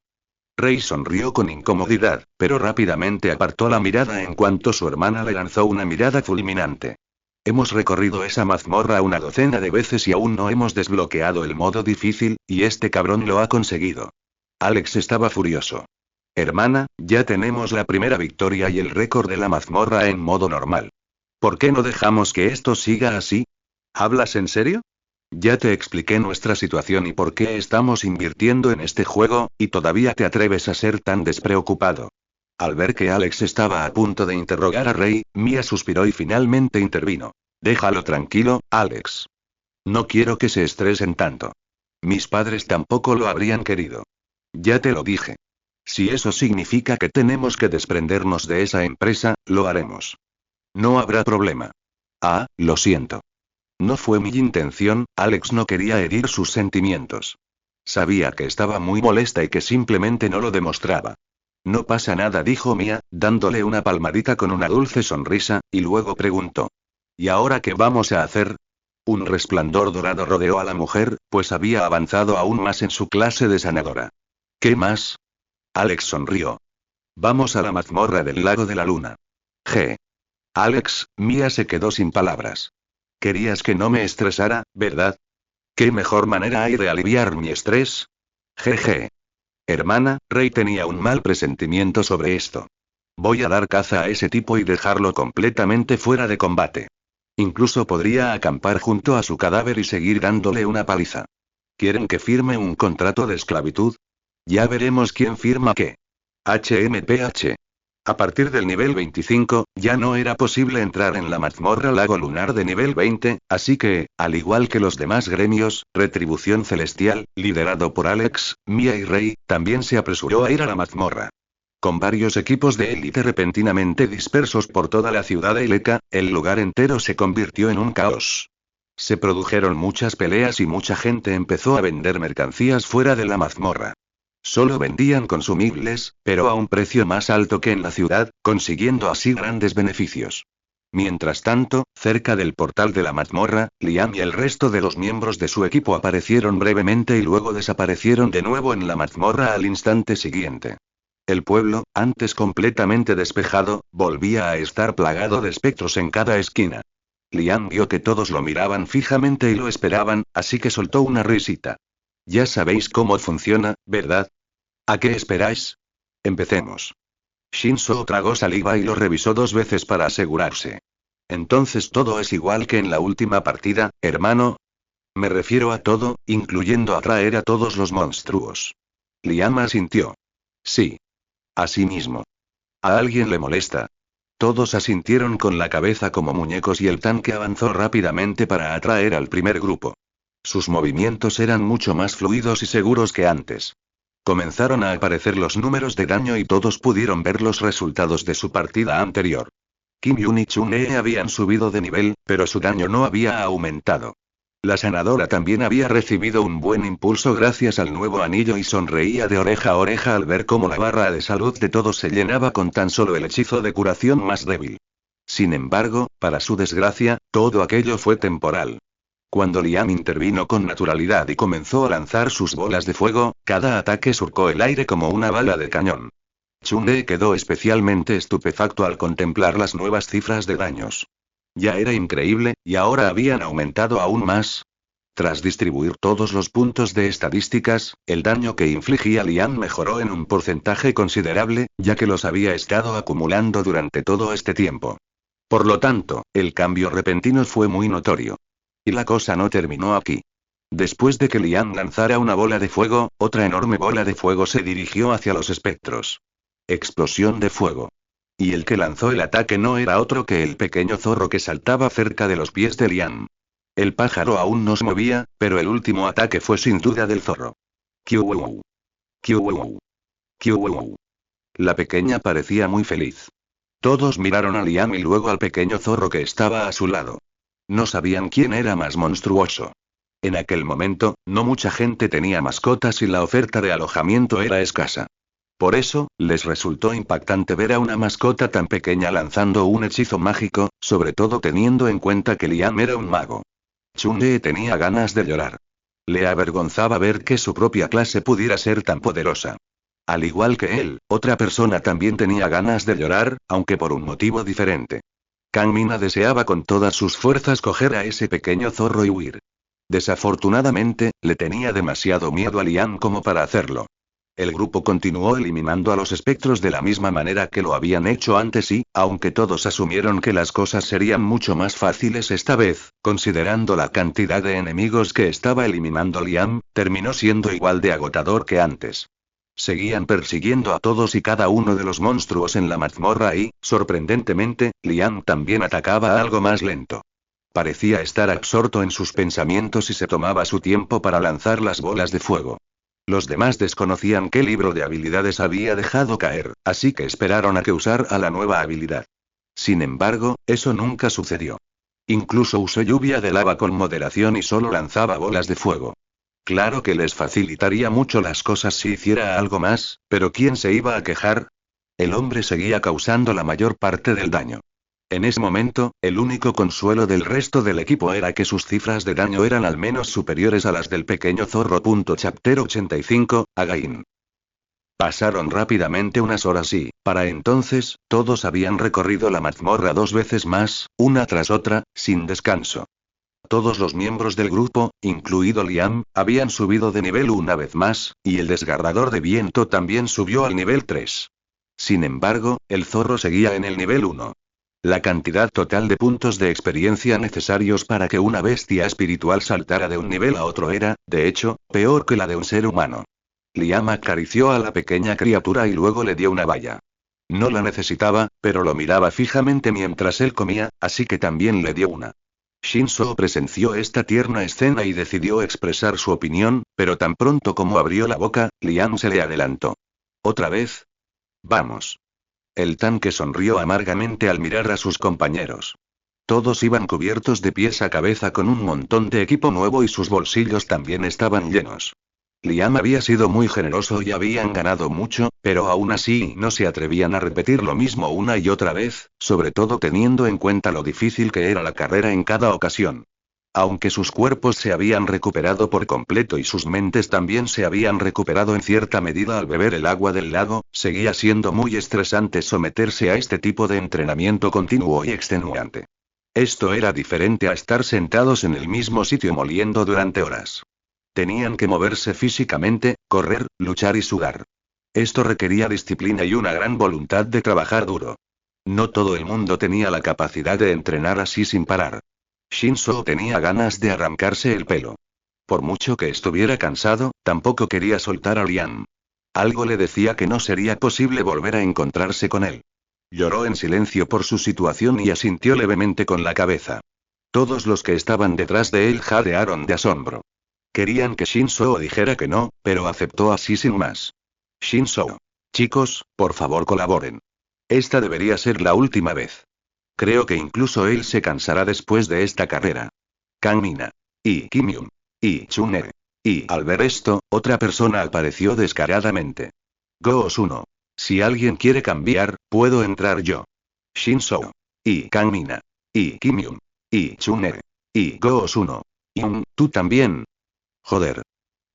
Speaker 1: Rey sonrió con incomodidad, pero rápidamente apartó la mirada en cuanto su hermana le lanzó una mirada fulminante. Hemos recorrido esa mazmorra una docena de veces y aún no hemos desbloqueado el modo difícil, y este cabrón lo ha conseguido. Alex estaba furioso. Hermana, ya tenemos la primera victoria y el récord de la mazmorra en modo normal. ¿Por qué no dejamos que esto siga así? ¿Hablas en serio? Ya te expliqué nuestra situación y por qué estamos invirtiendo en este juego, y todavía te atreves a ser tan despreocupado. Al ver que Alex estaba a punto de interrogar a Rey, Mia suspiró y finalmente intervino. Déjalo tranquilo, Alex. No quiero que se estresen tanto. Mis padres tampoco lo habrían querido. Ya te lo dije. Si eso significa que tenemos que desprendernos de esa empresa, lo haremos. No habrá problema. Ah, lo siento. No fue mi intención, Alex no quería herir sus sentimientos. Sabía que estaba muy molesta y que simplemente no lo demostraba. No pasa nada, dijo Mia, dándole una palmadita con una dulce sonrisa, y luego preguntó. ¿Y ahora qué vamos a hacer? Un resplandor dorado rodeó a la mujer, pues había avanzado aún más en su clase de sanadora. ¿Qué más? Alex sonrió. Vamos a la mazmorra del lago de la luna. G. Alex, Mia se quedó sin palabras. Querías que no me estresara, ¿verdad? ¿Qué mejor manera hay de aliviar mi estrés? Jeje. Hermana, Rey tenía un mal presentimiento sobre esto. Voy a dar caza a ese tipo y dejarlo completamente fuera de combate. Incluso podría acampar junto a su cadáver y seguir dándole una paliza. ¿Quieren que firme un contrato de esclavitud? Ya veremos quién firma qué. HMPH. A partir del nivel 25, ya no era posible entrar en la mazmorra Lago Lunar de nivel 20, así que, al igual que los demás gremios, Retribución Celestial, liderado por Alex, Mia y Rey, también se apresuró a ir a la mazmorra. Con varios equipos de élite repentinamente dispersos por toda la ciudad de Eleka, el lugar entero se convirtió en un caos. Se produjeron muchas peleas y mucha gente empezó a vender mercancías fuera de la mazmorra. Solo vendían consumibles, pero a un precio más alto que en la ciudad, consiguiendo así grandes beneficios. Mientras tanto, cerca del portal de la mazmorra, Liam y el resto de los miembros de su equipo aparecieron brevemente y luego desaparecieron de nuevo en la mazmorra al instante siguiente. El pueblo, antes completamente despejado, volvía a estar plagado de espectros en cada esquina. Liam vio que todos lo miraban fijamente y lo esperaban, así que soltó una risita. Ya sabéis cómo funciona, ¿verdad? ¿A qué esperáis? Empecemos. Shinzo tragó saliva y lo revisó 2 veces para asegurarse. Entonces todo es igual que en la última partida, hermano. Me refiero a todo, incluyendo atraer a todos los monstruos. Liam asintió. Sí. Así mismo. ¿A alguien le molesta? Todos asintieron con la cabeza como muñecos y el tanque avanzó rápidamente para atraer al primer grupo. Sus movimientos eran mucho más fluidos y seguros que antes. Comenzaron a aparecer los números de daño y todos pudieron ver los resultados de su partida anterior. Kim Yun y Chun-Ee habían subido de nivel, pero su daño no había aumentado. La sanadora también había recibido un buen impulso gracias al nuevo anillo y sonreía de oreja a oreja al ver cómo la barra de salud de todos se llenaba con tan solo el hechizo de curación más débil. Sin embargo, para su desgracia, todo aquello fue temporal. Cuando Liam intervino con naturalidad y comenzó a lanzar sus bolas de fuego, cada ataque surcó el aire como una bala de cañón. Chun-Ee quedó especialmente estupefacto al contemplar las nuevas cifras de daños. Ya era increíble, y ahora habían aumentado aún más. Tras distribuir todos los puntos de estadísticas, el daño que infligía Liam mejoró en un porcentaje considerable, ya que los había estado acumulando durante todo este tiempo. Por lo tanto, el cambio repentino fue muy notorio. Y la cosa no terminó aquí. Después de que Liam lanzara una bola de fuego, otra enorme bola de fuego se dirigió hacia los espectros. Explosión de fuego. Y el que lanzó el ataque no era otro que el pequeño zorro que saltaba cerca de los pies de Liam. El pájaro aún no se movía, pero el último ataque fue sin duda del zorro. Kiu. Kiu. Kiu. La pequeña parecía muy feliz. Todos miraron a Liam y luego al pequeño zorro que estaba a su lado. No sabían quién era más monstruoso. En aquel momento, no mucha gente tenía mascotas y la oferta de alojamiento era escasa. Por eso, les resultó impactante ver a una mascota tan pequeña lanzando un hechizo mágico, sobre todo teniendo en cuenta que Liam era un mago. Chun-Ee tenía ganas de llorar. Le avergonzaba ver que su propia clase pudiera ser tan poderosa. Al igual que él, otra persona también tenía ganas de llorar, aunque por un motivo diferente. Kang Mina deseaba con todas sus fuerzas coger a ese pequeño zorro y huir. Desafortunadamente, le tenía demasiado miedo a Liam como para hacerlo. El grupo continuó eliminando a los espectros de la misma manera que lo habían hecho antes y, aunque todos asumieron que las cosas serían mucho más fáciles esta vez, considerando la cantidad de enemigos que estaba eliminando Liam, terminó siendo igual de agotador que antes. Seguían persiguiendo a todos y cada uno de los monstruos en la mazmorra y, sorprendentemente, Liam también atacaba algo más lento. Parecía estar absorto en sus pensamientos y se tomaba su tiempo para lanzar las bolas de fuego. Los demás desconocían qué libro de habilidades había dejado caer, así que esperaron a que usara la nueva habilidad. Sin embargo, eso nunca sucedió. Incluso usó lluvia de lava con moderación y solo lanzaba bolas de fuego. Claro que les facilitaría mucho las cosas si hiciera algo más, pero ¿quién se iba a quejar? El hombre seguía causando la mayor parte del daño. En ese momento, el único consuelo del resto del equipo era que sus cifras de daño eran al menos superiores a las del pequeño zorro. Chapter 85, Again. Pasaron rápidamente unas horas y, para entonces, todos habían recorrido la mazmorra 2 veces más, una tras otra, sin descanso. Todos los miembros del grupo, incluido Liam, habían subido de nivel una vez más, y el desgarrador de viento también subió al nivel 3. Sin embargo, el zorro seguía en el nivel 1. La cantidad total de puntos de experiencia necesarios para que una bestia espiritual saltara de un nivel a otro era, de hecho, peor que la de un ser humano. Liam acarició a la pequeña criatura y luego le dio una valla. No la necesitaba, pero lo miraba fijamente mientras él comía, así que también le dio una. Shinso presenció esta tierna escena y decidió expresar su opinión, pero tan pronto como abrió la boca, Liam se le adelantó. ¿Otra vez? Vamos. El tanque sonrió amargamente al mirar a sus compañeros. Todos iban cubiertos de pies a cabeza con un montón de equipo nuevo y sus bolsillos también estaban llenos. Liam había sido muy generoso y habían ganado mucho, pero aún así no se atrevían a repetir lo mismo una y otra vez, sobre todo teniendo en cuenta lo difícil que era la carrera en cada ocasión. Aunque sus cuerpos se habían recuperado por completo y sus mentes también se habían recuperado en cierta medida al beber el agua del lago, seguía siendo muy estresante someterse a este tipo de entrenamiento continuo y extenuante. Esto era diferente a estar sentados en el mismo sitio moliendo durante horas. Tenían que moverse físicamente, correr, luchar y sudar. Esto requería disciplina y una gran voluntad de trabajar duro. No todo el mundo tenía la capacidad de entrenar así sin parar. Shinso tenía ganas de arrancarse el pelo. Por mucho que estuviera cansado, tampoco quería soltar a Liam. Algo le decía que no sería posible volver a encontrarse con él. Lloró en silencio por su situación y asintió levemente con la cabeza. Todos los que estaban detrás de él jadearon de asombro. Querían que Shinso dijera que no, pero aceptó así sin más. Shinso. Chicos, por favor colaboren. Esta debería ser la última vez. Creo que incluso él se cansará después de esta carrera. Kang Mina. Y Kim Yun. Y Chun'e. Y al ver esto, otra persona apareció descaradamente. Go-Osuno. Si alguien quiere cambiar, puedo entrar yo. Shin-Soo. Y Kang Mina. Y Kim Yun. Y Chun'e. Y Go-Osuno. Y tú también. Joder.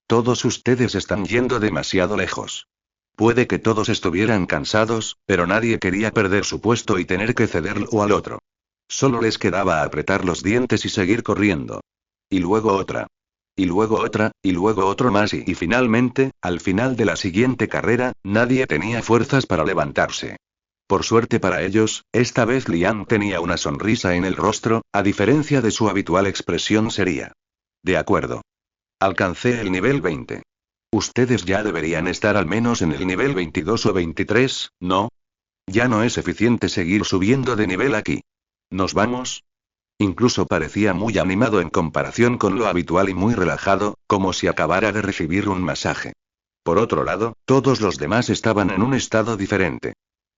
Speaker 1: Todos ustedes están yendo demasiado lejos. Puede que todos estuvieran cansados, pero nadie quería perder su puesto y tener que cederlo al otro. Solo les quedaba apretar los dientes y seguir corriendo. Y luego otra. Y luego otra, y luego otro más y finalmente, al final de la siguiente carrera, nadie tenía fuerzas para levantarse. Por suerte para ellos, esta vez Lian tenía una sonrisa en el rostro, a diferencia de su habitual expresión seria. De acuerdo. Alcancé el nivel 20. Ustedes ya deberían estar al menos en el nivel 22 o 23, ¿no? Ya no es eficiente seguir subiendo de nivel aquí. ¿Nos vamos? Incluso parecía muy animado en comparación con lo habitual y muy relajado, como si acabara de recibir un masaje. Por otro lado, todos los demás estaban en un estado diferente.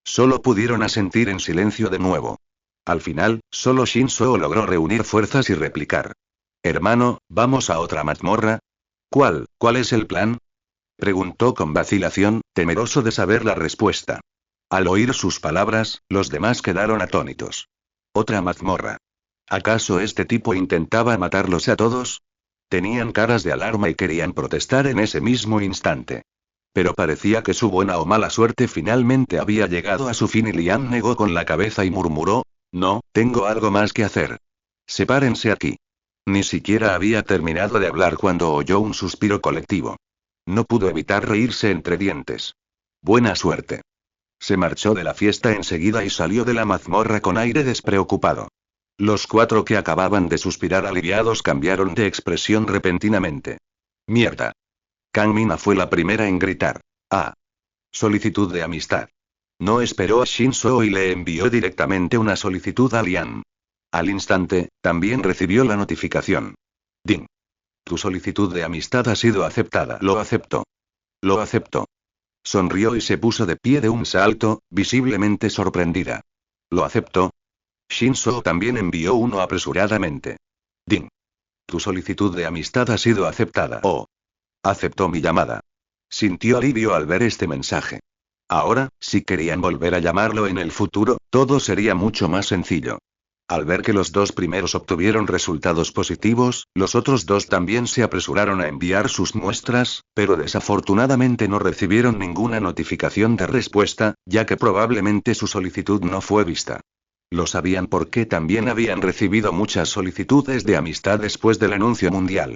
Speaker 1: Solo pudieron asentir en silencio de nuevo. Al final, solo Shin-Soo logró reunir fuerzas y replicar. Hermano, ¿vamos a otra mazmorra? ¿Cuál es el plan? Preguntó con vacilación, temeroso de saber la respuesta. Al oír sus palabras, los demás quedaron atónitos. Otra mazmorra. ¿Acaso este tipo intentaba matarlos a todos? Tenían caras de alarma y querían protestar en ese mismo instante. Pero parecía que su buena o mala suerte finalmente había llegado a su fin y Lian negó con la cabeza y murmuró, no, tengo algo más que hacer. Sepárense aquí. Ni siquiera había terminado de hablar cuando oyó un suspiro colectivo. No pudo evitar reírse entre dientes. Buena suerte. Se marchó de la fiesta enseguida y salió de la mazmorra con aire despreocupado. Los cuatro que acababan de suspirar aliviados cambiaron de expresión repentinamente. Mierda. Kang Mina fue la primera en gritar. Ah. Solicitud de amistad. No esperó a Shin-Soo y le envió directamente una solicitud a Lian. Al instante, también recibió la notificación. Ding. Tu solicitud de amistad ha sido aceptada. Lo acepto. Lo acepto. Sonrió y se puso de pie de un salto, visiblemente sorprendida. ¿Lo acepto? Shin-Soo también envió uno apresuradamente. Ding. Tu solicitud de amistad ha sido aceptada. Oh. Aceptó mi llamada. Sintió alivio al ver este mensaje. Ahora, si querían volver a llamarlo en el futuro, todo sería mucho más sencillo. Al ver que los dos primeros obtuvieron resultados positivos, los otros dos también se apresuraron a enviar sus muestras, pero desafortunadamente no recibieron ninguna notificación de respuesta, ya que probablemente su solicitud no fue vista. Lo sabían porque también habían recibido muchas solicitudes de amistad después del anuncio mundial.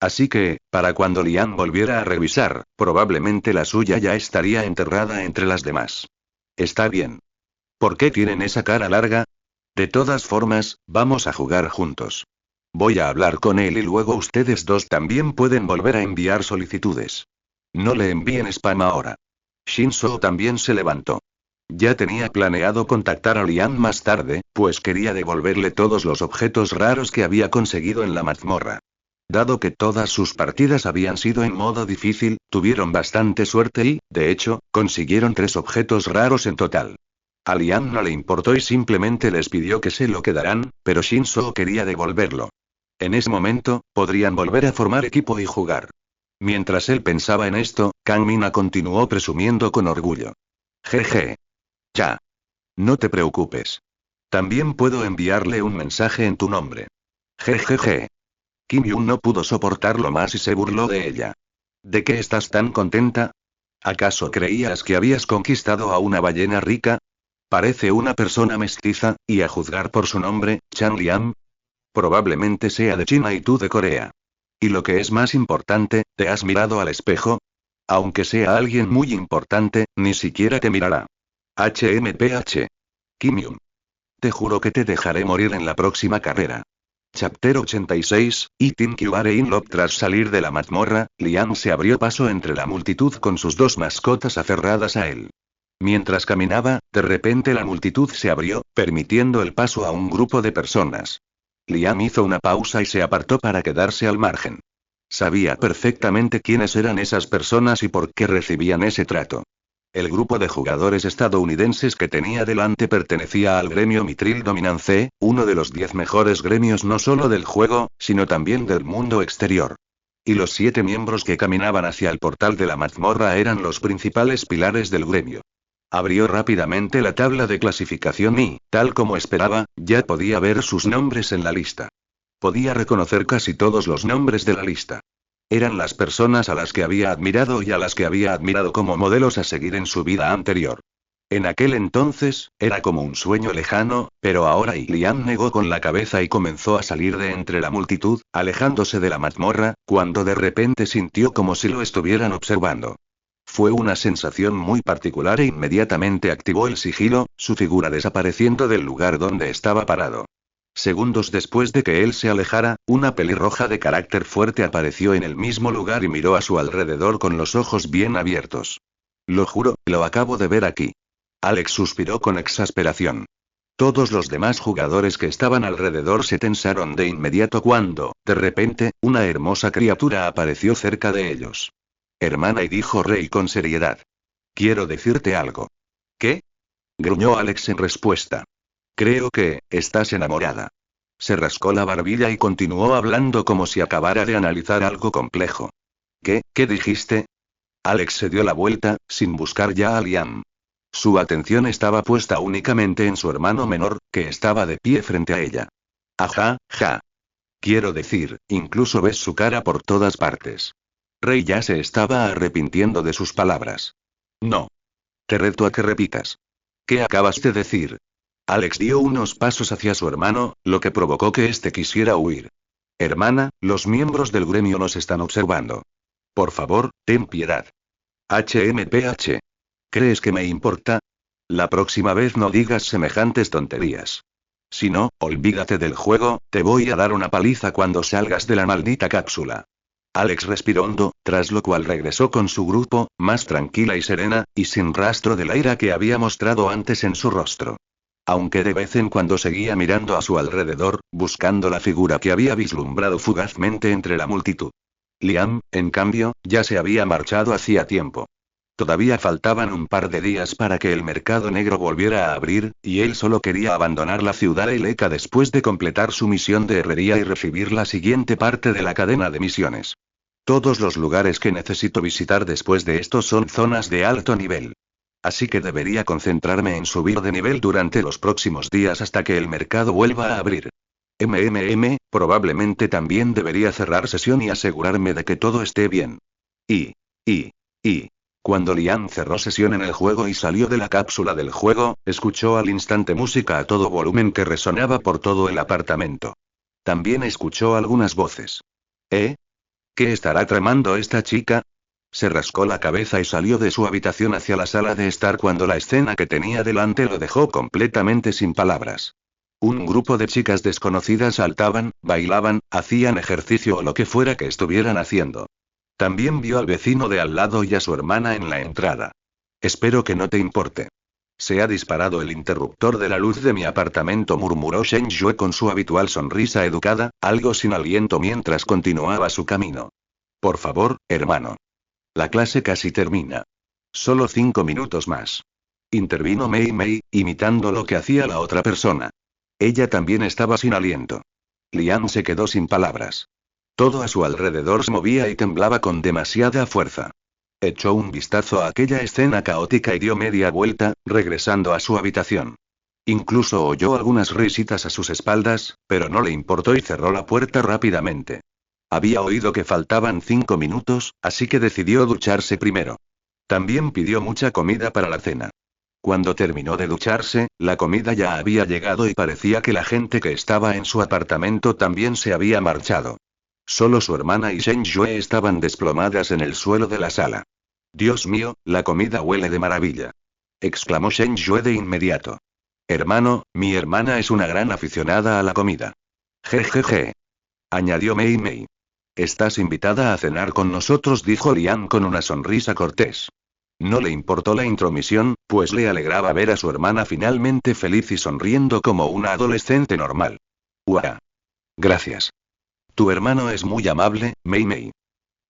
Speaker 1: Así que, para cuando Lian volviera a revisar, probablemente la suya ya estaría enterrada entre las demás. Está bien. ¿Por qué tienen esa cara larga? De todas formas, vamos a jugar juntos. Voy a hablar con él y luego ustedes dos también pueden volver a enviar solicitudes. No le envíen spam ahora. Shin-Soo también se levantó. Ya tenía planeado contactar a Lian más tarde, pues quería devolverle todos los objetos raros que había conseguido en la mazmorra. Dado que todas sus partidas habían sido en modo difícil, tuvieron bastante suerte y, de hecho, consiguieron 3 objetos raros en total. A Lian no le importó y simplemente les pidió que se lo quedaran, pero Shin-Soo quería devolverlo. En ese momento, podrían volver a formar equipo y jugar. Mientras él pensaba en esto, Kang Mina continuó presumiendo con orgullo. Jeje. Ya. No te preocupes. También puedo enviarle un mensaje en tu nombre. Jejeje. Kim Yun no pudo soportarlo más y se burló de ella. ¿De qué estás tan contenta? ¿Acaso creías que habías conquistado a una ballena rica? Parece una persona mestiza, y a juzgar por su nombre, Chan Lian. Probablemente sea de China y tú de Corea. Y lo que es más importante, ¿te has mirado al espejo? Aunque sea alguien muy importante, ni siquiera te mirará. HMPH. Kim Yun. Te juro que te dejaré morir en la próxima carrera. Chapter 86, Eating Kyubare in Love. Tras salir de la mazmorra, Lian se abrió paso entre la multitud con sus 2 mascotas aferradas a él. Mientras caminaba, de repente la multitud se abrió, permitiendo el paso a un grupo de personas. Lian hizo una pausa y se apartó para quedarse al margen. Sabía perfectamente quiénes eran esas personas y por qué recibían ese trato. El grupo de jugadores estadounidenses que tenía delante pertenecía al gremio Mithril Dominant C, uno de los 10 mejores gremios no solo del juego, sino también del mundo exterior. Y los 7 miembros que caminaban hacia el portal de la mazmorra eran los principales pilares del gremio. Abrió rápidamente la tabla de clasificación y, tal como esperaba, ya podía ver sus nombres en la lista. Podía reconocer casi todos los nombres de la lista. Eran las personas a las que había admirado y a las que había admirado como modelos a seguir en su vida anterior. En aquel entonces, era como un sueño lejano, pero ahora Liam negó con la cabeza y comenzó a salir de entre la multitud, alejándose de la mazmorra, cuando de repente sintió como si lo estuvieran observando. Fue una sensación muy particular e inmediatamente activó el sigilo, su figura desapareciendo del lugar donde estaba parado. Segundos después de que él se alejara, una pelirroja de carácter fuerte apareció en el mismo lugar y miró a su alrededor con los ojos bien abiertos. Lo juro, lo acabo de ver aquí. Alex suspiró con exasperación. Todos los demás jugadores que estaban alrededor se tensaron de inmediato cuando, de repente, una hermosa criatura apareció cerca de ellos. Hermana, y dijo Rey con seriedad. Quiero decirte algo. ¿Qué? Gruñó Alex en respuesta. Creo que, estás enamorada. Se rascó la barbilla y continuó hablando como si acabara de analizar algo complejo. ¿Qué dijiste? Alex se dio la vuelta, sin buscar ya a Liam. Su atención estaba puesta únicamente en su hermano menor, que estaba de pie frente a ella. Ajá, ja. Quiero decir, incluso ves su cara por todas partes. Rey ya se estaba arrepintiendo de sus palabras. No. Te reto a que repitas. ¿Qué acabas de decir? Alex dio unos pasos hacia su hermano, lo que provocó que éste quisiera huir. Hermana, los miembros del gremio nos están observando. Por favor, ten piedad. HMPH. ¿Crees que me importa? La próxima vez no digas semejantes tonterías. Si no, olvídate del juego, te voy a dar una paliza cuando salgas de la maldita cápsula. Alex respiró hondo, tras lo cual regresó con su grupo, más tranquila y serena, y sin rastro de la ira que había mostrado antes en su rostro. Aunque de vez en cuando seguía mirando a su alrededor, buscando la figura que había vislumbrado fugazmente entre la multitud. Liam, en cambio, ya se había marchado hacía tiempo. Todavía faltaban un par de días para que el mercado negro volviera a abrir, y él solo quería abandonar la ciudad Eleca después de completar su misión de herrería y recibir la siguiente parte de la cadena de misiones. Todos los lugares que necesito visitar después de esto son zonas de alto nivel. Así que debería concentrarme en subir de nivel durante los próximos días hasta que el mercado vuelva a abrir. Probablemente también debería cerrar sesión y asegurarme de que todo esté bien. Cuando Liam cerró sesión en el juego y salió de la cápsula del juego, escuchó al instante música a todo volumen que resonaba por todo el apartamento. También escuchó algunas voces. ¿Qué estará tramando esta chica? Se rascó la cabeza y salió de su habitación hacia la sala de estar cuando la escena que tenía delante lo dejó completamente sin palabras. Un grupo de chicas desconocidas saltaban, bailaban, hacían ejercicio o lo que fuera que estuvieran haciendo. También vio al vecino de al lado y a su hermana en la entrada. Espero que no te importe. Se ha disparado el interruptor de la luz de mi apartamento, murmuró Shen Yue con su habitual sonrisa educada, algo sin aliento mientras continuaba su camino. Por favor, hermano. La clase casi termina. Solo 5 minutos más. Intervino Mei Mei, imitando lo que hacía la otra persona. Ella también estaba sin aliento. Liam se quedó sin palabras. Todo a su alrededor se movía y temblaba con demasiada fuerza. Echó un vistazo a aquella escena caótica y dio media vuelta, regresando a su habitación. Incluso oyó algunas risitas a sus espaldas, pero no le importó y cerró la puerta rápidamente. Había oído que faltaban 5 minutos, así que decidió ducharse primero. También pidió mucha comida para la cena. Cuando terminó de ducharse, la comida ya había llegado y parecía que la gente que estaba en su apartamento también se había marchado. Solo su hermana y Shen Yue estaban desplomadas en el suelo de la sala. Dios mío, la comida huele de maravilla. Exclamó Shen Yue de inmediato. Hermano, mi hermana es una gran aficionada a la comida. Jejeje. Añadió Mei Mei. Estás invitada a cenar con nosotros, dijo Liam con una sonrisa cortés. No le importó la intromisión, pues le alegraba ver a su hermana finalmente feliz y sonriendo como una adolescente normal. ¡Uah! Gracias. Tu hermano es muy amable, Mei Mei.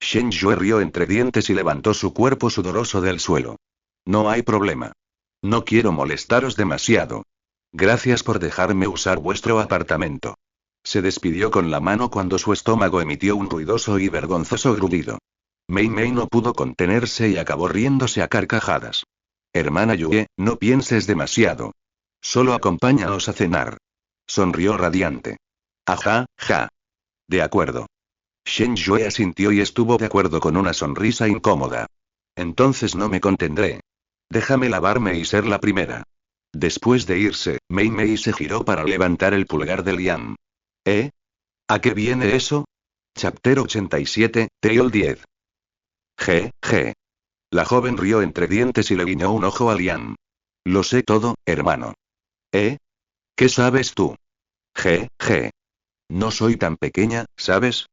Speaker 1: Shen Yue rió entre dientes y levantó su cuerpo sudoroso del suelo. No hay problema. No quiero molestaros demasiado. Gracias por dejarme usar vuestro apartamento. Se despidió con la mano cuando su estómago emitió un ruidoso y vergonzoso grudido. Mei Mei no pudo contenerse y acabó riéndose a carcajadas. Hermana Yue, no pienses demasiado. Solo acompáñanos a cenar. Sonrió radiante. Ajá, ja. De acuerdo. Shen Yue asintió y estuvo de acuerdo con una sonrisa incómoda. Entonces no me contendré. Déjame lavarme y ser la primera. Después de irse, Mei Mei se giró para levantar el pulgar de Liam. ¿Eh? ¿A qué viene eso? Chapter 87, Tail 10. G. La joven rió entre dientes y le guiñó un ojo a Liam. Lo sé todo, hermano. ¿Eh? ¿Qué sabes tú? G. No soy tan pequeña, ¿sabes?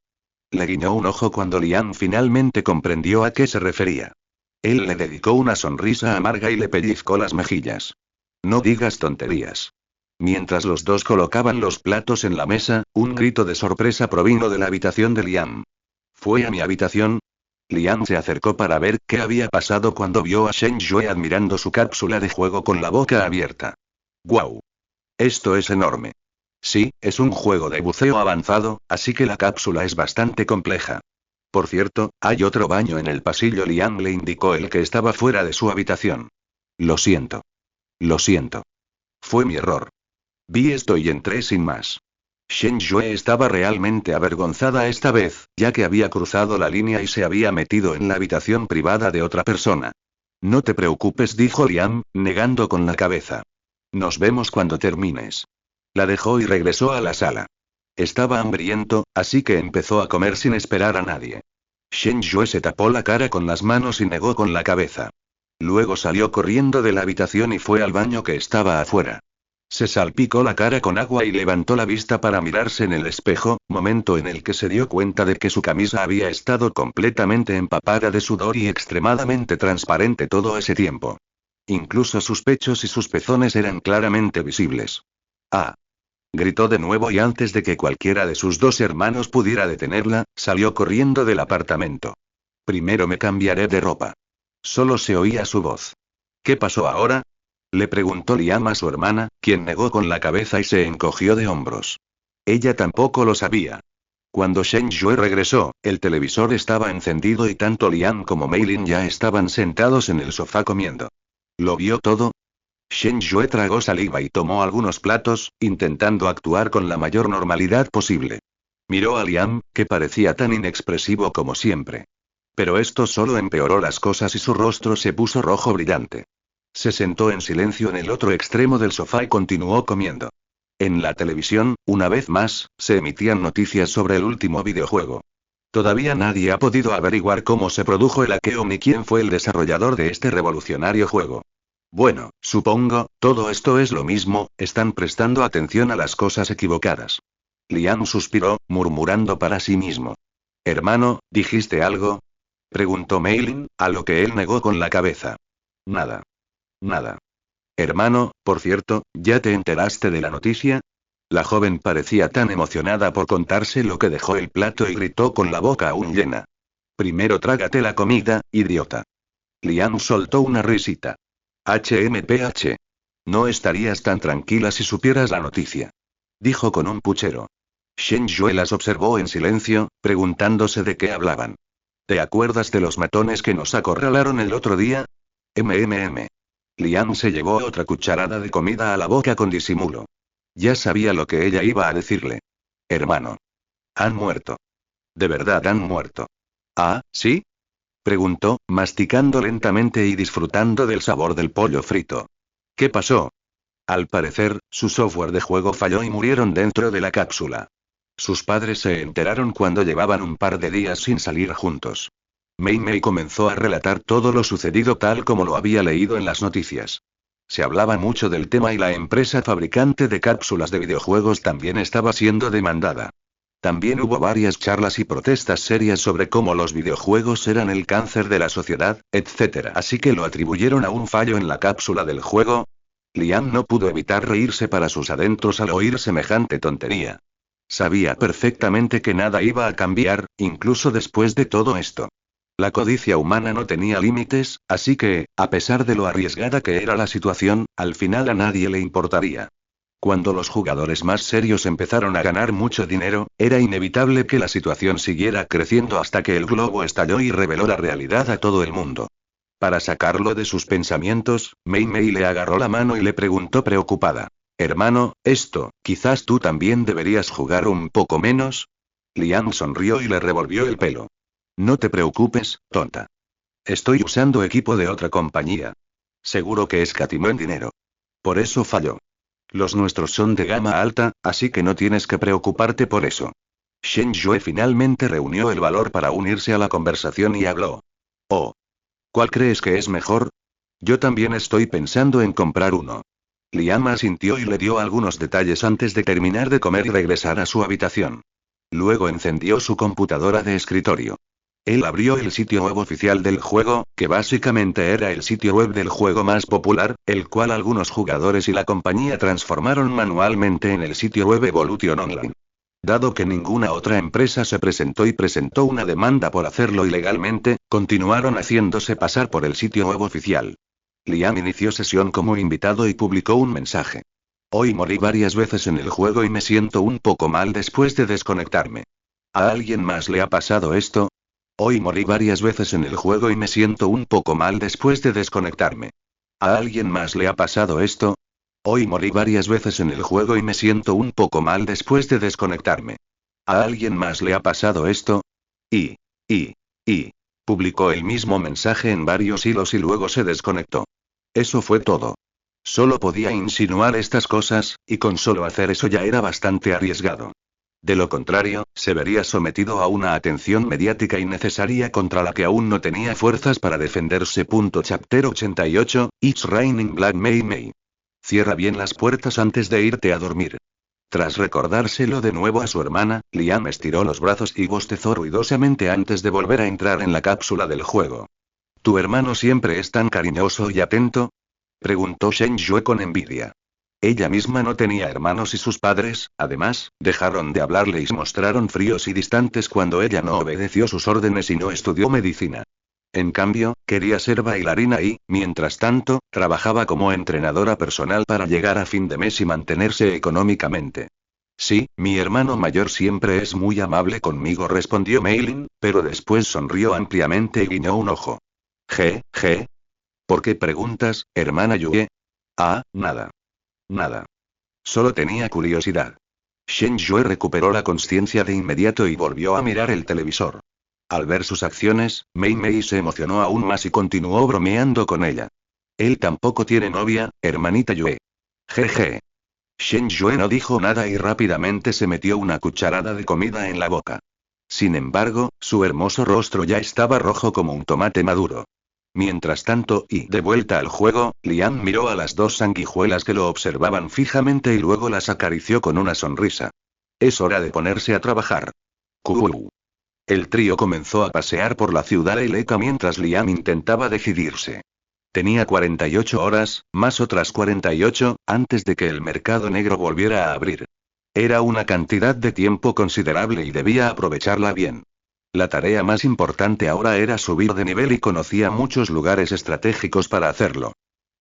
Speaker 1: Le guiñó un ojo cuando Liam finalmente comprendió a qué se refería. Él le dedicó una sonrisa amarga y le pellizcó las mejillas. No digas tonterías. Mientras los dos colocaban los platos en la mesa, un grito de sorpresa provino de la habitación de Liam. ¿Fue a mi habitación? Liam se acercó para ver qué había pasado cuando vio a Shen Yue admirando su cápsula de juego con la boca abierta. ¡Guau! Esto es enorme. Sí, es un juego de buceo avanzado, así que la cápsula es bastante compleja. Por cierto, hay otro baño en el pasillo. Liam le indicó el que estaba fuera de su habitación. Lo siento. Lo siento. Fue mi error. Vi esto y entré sin más. Shen Yue estaba realmente avergonzada esta vez, ya que había cruzado la línea y se había metido en la habitación privada de otra persona. No te preocupes, dijo Liam, negando con la cabeza. Nos vemos cuando termines. La dejó y regresó a la sala. Estaba hambriento, así que empezó a comer sin esperar a nadie. Shen Yue se tapó la cara con las manos y negó con la cabeza. Luego salió corriendo de la habitación y fue al baño que estaba afuera. Se salpicó la cara con agua y levantó la vista para mirarse en el espejo, momento en el que se dio cuenta de que su camisa había estado completamente empapada de sudor y extremadamente transparente todo ese tiempo. Incluso sus pechos y sus pezones eran claramente visibles. ¡Ah! Gritó de nuevo y antes de que cualquiera de sus dos hermanos pudiera detenerla, salió corriendo del apartamento. Primero me cambiaré de ropa. Solo se oía su voz. ¿Qué pasó ahora? Le preguntó Liam a su hermana, quien negó con la cabeza y se encogió de hombros. Ella tampoco lo sabía. Cuando Shen Yue regresó, el televisor estaba encendido y tanto Liam como Mei Lin ya estaban sentados en el sofá comiendo. ¿Lo vio todo? Shen Yue tragó saliva y tomó algunos platos, intentando actuar con la mayor normalidad posible. Miró a Liam, que parecía tan inexpresivo como siempre. Pero esto solo empeoró las cosas y su rostro se puso rojo brillante. Se sentó en silencio en el otro extremo del sofá y continuó comiendo. En la televisión, una vez más, se emitían noticias sobre el último videojuego. Todavía nadie ha podido averiguar cómo se produjo el hackeo ni quién fue el desarrollador de este revolucionario juego. Bueno, supongo, todo esto es lo mismo, están prestando atención a las cosas equivocadas. Liam suspiró, murmurando para sí mismo. Hermano, ¿dijiste algo? Preguntó Mei Lin, a lo que él negó con la cabeza. Nada. Nada. Hermano, por cierto, ¿ya te enteraste de la noticia? La joven parecía tan emocionada por contarse lo que dejó el plato y gritó con la boca aún llena. Primero trágate la comida, idiota. Liam soltó una risita. HMPH. No estarías tan tranquila si supieras la noticia. Dijo con un puchero. Shen Yue las observó en silencio, preguntándose de qué hablaban. ¿Te acuerdas de los matones que nos acorralaron el otro día? MMM. Liam se llevó otra cucharada de comida a la boca con disimulo. Ya sabía lo que ella iba a decirle. Hermano. Han muerto. ¿De verdad han muerto? ¿Ah, sí? Preguntó, masticando lentamente y disfrutando del sabor del pollo frito. ¿Qué pasó? Al parecer, su software de juego falló y murieron dentro de la cápsula. Sus padres se enteraron cuando llevaban un par de días sin salir juntos. Mei Mei comenzó a relatar todo lo sucedido tal como lo había leído en las noticias. Se hablaba mucho del tema y la empresa fabricante de cápsulas de videojuegos también estaba siendo demandada. También hubo varias charlas y protestas serias sobre cómo los videojuegos eran el cáncer de la sociedad, etc. Así que lo atribuyeron a un fallo en la cápsula del juego. Liam no pudo evitar reírse para sus adentros al oír semejante tontería. Sabía perfectamente que nada iba a cambiar, incluso después de todo esto. La codicia humana no tenía límites, así que, a pesar de lo arriesgada que era la situación, al final a nadie le importaría. Cuando los jugadores más serios empezaron a ganar mucho dinero, era inevitable que la situación siguiera creciendo hasta que el globo estalló y reveló la realidad a todo el mundo. Para sacarlo de sus pensamientos, Mei Mei le agarró la mano y le preguntó preocupada. Hermano, quizás tú también deberías jugar un poco menos. Liam sonrió y le revolvió el pelo. No te preocupes, tonta. Estoy usando equipo de otra compañía. Seguro que escatimó en dinero. Por eso falló. Los nuestros son de gama alta, así que no tienes que preocuparte por eso. Shen Yue finalmente reunió el valor para unirse a la conversación y habló. Oh. ¿Cuál crees que es mejor? Yo también estoy pensando en comprar uno. Liam asintió y le dio algunos detalles antes de terminar de comer y regresar a su habitación. Luego encendió su computadora de escritorio. Él abrió el sitio web oficial del juego, que básicamente era el sitio web del juego más popular, el cual algunos jugadores y la compañía transformaron manualmente en el sitio web Evolution Online. Dado que ninguna otra empresa se presentó una demanda por hacerlo ilegalmente, continuaron haciéndose pasar por el sitio web oficial. Liam inició sesión como invitado y publicó un mensaje. Hoy morí varias veces en el juego y me siento un poco mal después de desconectarme. ¿A alguien más le ha pasado esto? Hoy morí varias veces en el juego y me siento un poco mal después de desconectarme. ¿A alguien más le ha pasado esto? Hoy morí varias veces en el juego y me siento un poco mal después de desconectarme. ¿A alguien más le ha pasado esto? Y. Publicó el mismo mensaje en varios hilos y luego se desconectó. Eso fue todo. Solo podía insinuar estas cosas, y con solo hacer eso ya era bastante arriesgado. De lo contrario, se vería sometido a una atención mediática innecesaria contra la que aún no tenía fuerzas para defenderse. Chapter 88, It's Raining Black Mei Mei. Cierra bien las puertas antes de irte a dormir. Tras recordárselo de nuevo a su hermana, Liam estiró los brazos y bostezó ruidosamente antes de volver a entrar en la cápsula del juego. ¿Tu hermano siempre es tan cariñoso y atento? Preguntó Shen Yue con envidia. Ella misma no tenía hermanos y sus padres, además, dejaron de hablarle y se mostraron fríos y distantes cuando ella no obedeció sus órdenes y no estudió medicina. En cambio, quería ser bailarina y, mientras tanto, trabajaba como entrenadora personal para llegar a fin de mes y mantenerse económicamente. Sí, mi hermano mayor siempre es muy amable conmigo, respondió Meilin, pero después sonrió ampliamente y guiñó un ojo. ¿Por qué preguntas, hermana Yue? Ah, nada. Nada. Solo tenía curiosidad. Shen Yue recuperó la conciencia de inmediato y volvió a mirar el televisor. Al ver sus acciones, Mei Mei se emocionó aún más y continuó bromeando con ella. Él tampoco tiene novia, hermanita Yue. Jeje. Shen Yue no dijo nada y rápidamente se metió una cucharada de comida en la boca. Sin embargo, su hermoso rostro ya estaba rojo como un tomate maduro. Mientras tanto, y de vuelta al juego, Liam miró a las dos sanguijuelas que lo observaban fijamente y luego las acarició con una sonrisa. Es hora de ponerse a trabajar. Cool. El trío comenzó a pasear por la ciudad Eileka mientras Liam intentaba decidirse. Tenía 48 horas, más otras 48, antes de que el mercado negro volviera a abrir. Era una cantidad de tiempo considerable y debía aprovecharla bien. La tarea más importante ahora era subir de nivel y conocía muchos lugares estratégicos para hacerlo.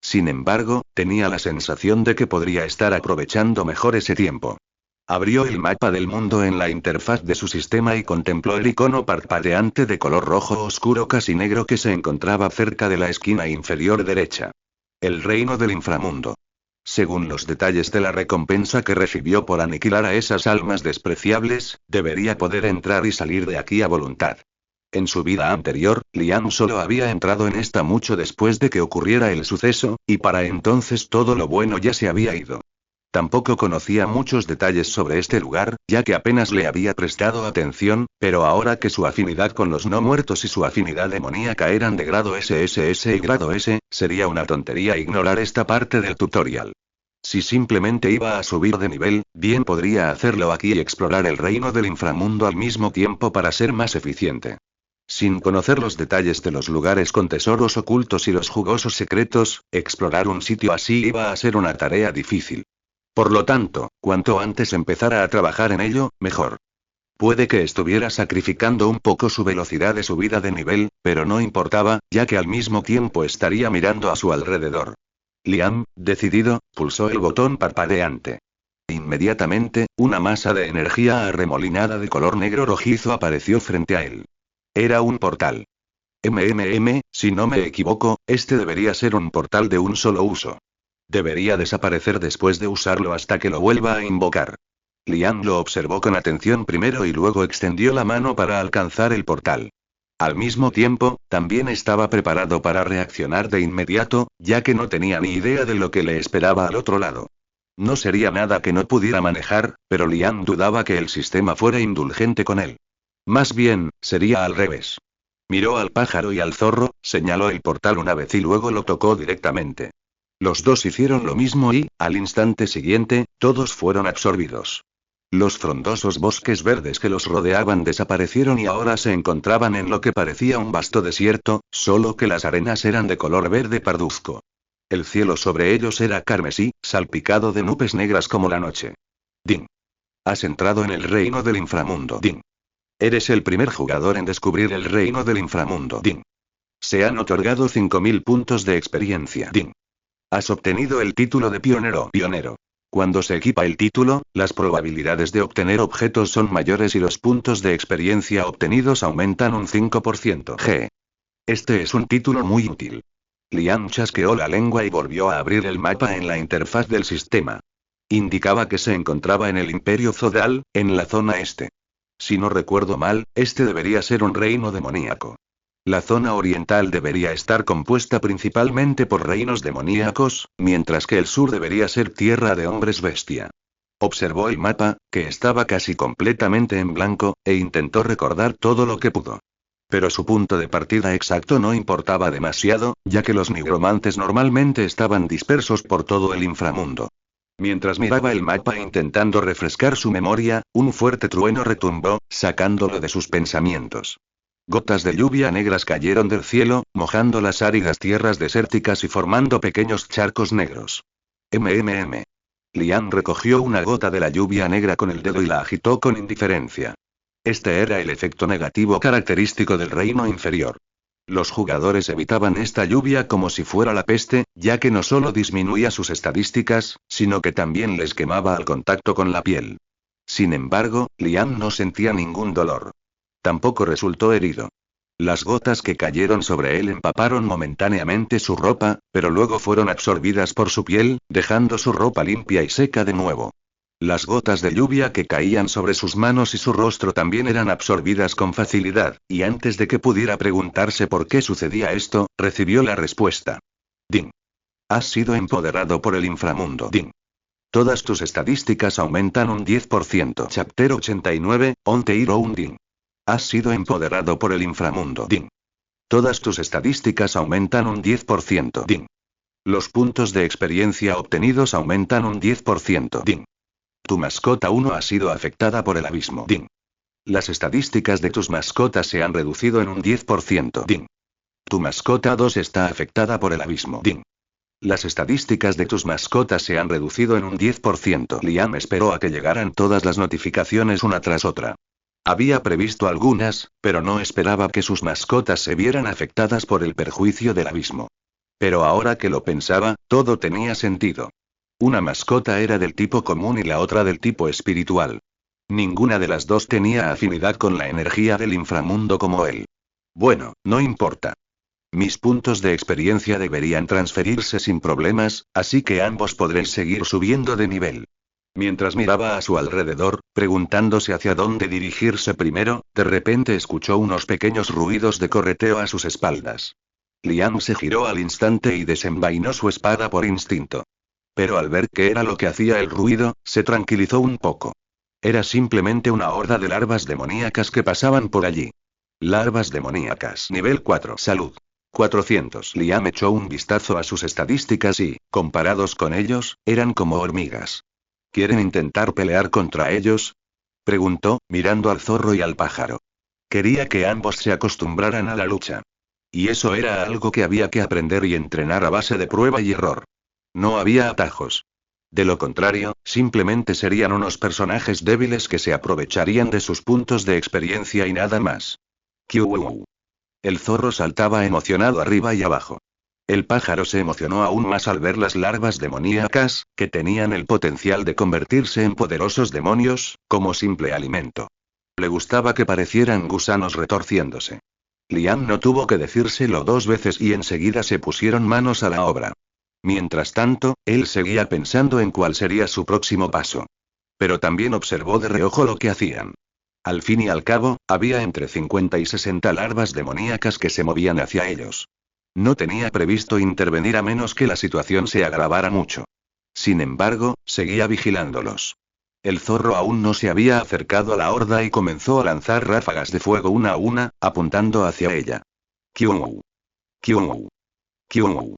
Speaker 1: Sin embargo, tenía la sensación de que podría estar aprovechando mejor ese tiempo. Abrió el mapa del mundo en la interfaz de su sistema y contempló el icono parpadeante de color rojo oscuro casi negro que se encontraba cerca de la esquina inferior derecha. El reino del inframundo. Según los detalles de la recompensa que recibió por aniquilar a esas almas despreciables, debería poder entrar y salir de aquí a voluntad. En su vida anterior, Liam solo había entrado en esta mucho después de que ocurriera el suceso, y para entonces todo lo bueno ya se había ido. Tampoco conocía muchos detalles sobre este lugar, ya que apenas le había prestado atención, pero ahora que su afinidad con los no muertos y su afinidad demoníaca eran de grado SSS y grado S, sería una tontería ignorar esta parte del tutorial. Si simplemente iba a subir de nivel, bien podría hacerlo aquí y explorar el reino del inframundo al mismo tiempo para ser más eficiente. Sin conocer los detalles de los lugares con tesoros ocultos y los jugosos secretos, explorar un sitio así iba a ser una tarea difícil. Por lo tanto, cuanto antes empezara a trabajar en ello, mejor. Puede que estuviera sacrificando un poco su velocidad de subida de nivel, pero no importaba, ya que al mismo tiempo estaría mirando a su alrededor. Liam, decidido, pulsó el botón parpadeante. Inmediatamente, una masa de energía arremolinada de color negro rojizo apareció frente a él. Era un portal. Si no me equivoco, este debería ser un portal de un solo uso. Debería desaparecer después de usarlo hasta que lo vuelva a invocar. Liam lo observó con atención primero y luego extendió la mano para alcanzar el portal. Al mismo tiempo, también estaba preparado para reaccionar de inmediato, ya que no tenía ni idea de lo que le esperaba al otro lado. No sería nada que no pudiera manejar, pero Liam dudaba que el sistema fuera indulgente con él. Más bien, sería al revés. Miró al pájaro y al zorro, señaló el portal una vez y luego lo tocó directamente. Los dos hicieron lo mismo y, al instante siguiente, todos fueron absorbidos. Los frondosos bosques verdes que los rodeaban desaparecieron y ahora se encontraban en lo que parecía un vasto desierto, solo que las arenas eran de color verde parduzco. El cielo sobre ellos era carmesí, salpicado de nubes negras como la noche. Ding. Has entrado en el reino del inframundo. Ding. Eres el primer jugador en descubrir el reino del inframundo. Ding. Se han otorgado 5000 puntos de experiencia. Ding. Has obtenido el título de pionero. Cuando se equipa el título, las probabilidades de obtener objetos son mayores y los puntos de experiencia obtenidos aumentan un 5%. Este es un título muy útil. Liam chasqueó la lengua y volvió a abrir el mapa en la interfaz del sistema. Indicaba que se encontraba en el Imperio Zodal, en la zona este. Si no recuerdo mal, este debería ser un reino demoníaco. La zona oriental debería estar compuesta principalmente por reinos demoníacos, mientras que el sur debería ser tierra de hombres bestia. Observó el mapa, que estaba casi completamente en blanco, e intentó recordar todo lo que pudo. Pero su punto de partida exacto no importaba demasiado, ya que los nigromantes normalmente estaban dispersos por todo el inframundo. Mientras miraba el mapa intentando refrescar su memoria, un fuerte trueno retumbó, sacándolo de sus pensamientos. Gotas de lluvia negras cayeron del cielo, mojando las áridas tierras desérticas y formando pequeños charcos negros. Liam recogió una gota de la lluvia negra con el dedo y la agitó con indiferencia. Este era el efecto negativo característico del reino inferior. Los jugadores evitaban esta lluvia como si fuera la peste, ya que no solo disminuía sus estadísticas, sino que también les quemaba al contacto con la piel. Sin embargo, Liam no sentía ningún dolor. Tampoco resultó herido. Las gotas que cayeron sobre él empaparon momentáneamente su ropa, pero luego fueron absorbidas por su piel, dejando su ropa limpia y seca de nuevo. Las gotas de lluvia que caían sobre sus manos y su rostro también eran absorbidas con facilidad, y antes de que pudiera preguntarse por qué sucedía esto, recibió la respuesta. Ding. Has sido empoderado por el inframundo. Ding. Todas tus estadísticas aumentan un 10%. Chapter 89, On the Hero Ding. Has sido empoderado por el inframundo. Ding. Todas tus estadísticas aumentan un 10%. Ding. Los puntos de experiencia obtenidos aumentan un 10%. Ding. Tu mascota 1 ha sido afectada por el abismo. Ding. Las estadísticas de tus mascotas se han reducido en un 10%. Ding. Tu mascota 2 está afectada por el abismo. Ding. Las estadísticas de tus mascotas se han reducido en un 10%. Liam esperó a que llegaran todas las notificaciones una tras otra. Había previsto algunas, pero no esperaba que sus mascotas se vieran afectadas por el perjuicio del abismo. Pero ahora que lo pensaba, todo tenía sentido. Una mascota era del tipo común y la otra del tipo espiritual. Ninguna de las dos tenía afinidad con la energía del inframundo como él. Bueno, no importa. Mis puntos de experiencia deberían transferirse sin problemas, así que ambos podréis seguir subiendo de nivel. Mientras miraba a su alrededor, preguntándose hacia dónde dirigirse primero, de repente escuchó unos pequeños ruidos de correteo a sus espaldas. Liam se giró al instante y desenvainó su espada por instinto. Pero al ver qué era lo que hacía el ruido, se tranquilizó un poco. Era simplemente una horda de larvas demoníacas que pasaban por allí. Larvas demoníacas. Nivel 4. Salud. 400. Liam echó un vistazo a sus estadísticas y, comparados con ellos, eran como hormigas. ¿Quieren intentar pelear contra ellos? Preguntó, mirando al zorro y al pájaro. Quería que ambos se acostumbraran a la lucha. Y eso era algo que había que aprender y entrenar a base de prueba y error. No había atajos. De lo contrario, simplemente serían unos personajes débiles que se aprovecharían de sus puntos de experiencia y nada más. ¡Kiu! El zorro saltaba emocionado arriba y abajo. El pájaro se emocionó aún más al ver las larvas demoníacas, que tenían el potencial de convertirse en poderosos demonios, como simple alimento. Le gustaba que parecieran gusanos retorciéndose. Liam no tuvo que decírselo dos veces y enseguida se pusieron manos a la obra. Mientras tanto, él seguía pensando en cuál sería su próximo paso. Pero también observó de reojo lo que hacían. Al fin y al cabo, había entre 50 y 60 larvas demoníacas que se movían hacia ellos. No tenía previsto intervenir a menos que la situación se agravara mucho. Sin embargo, seguía vigilándolos. El zorro aún no se había acercado a la horda y comenzó a lanzar ráfagas de fuego una a una, apuntando hacia ella. ¡Kiu! ¡Kiu! ¡Kiu!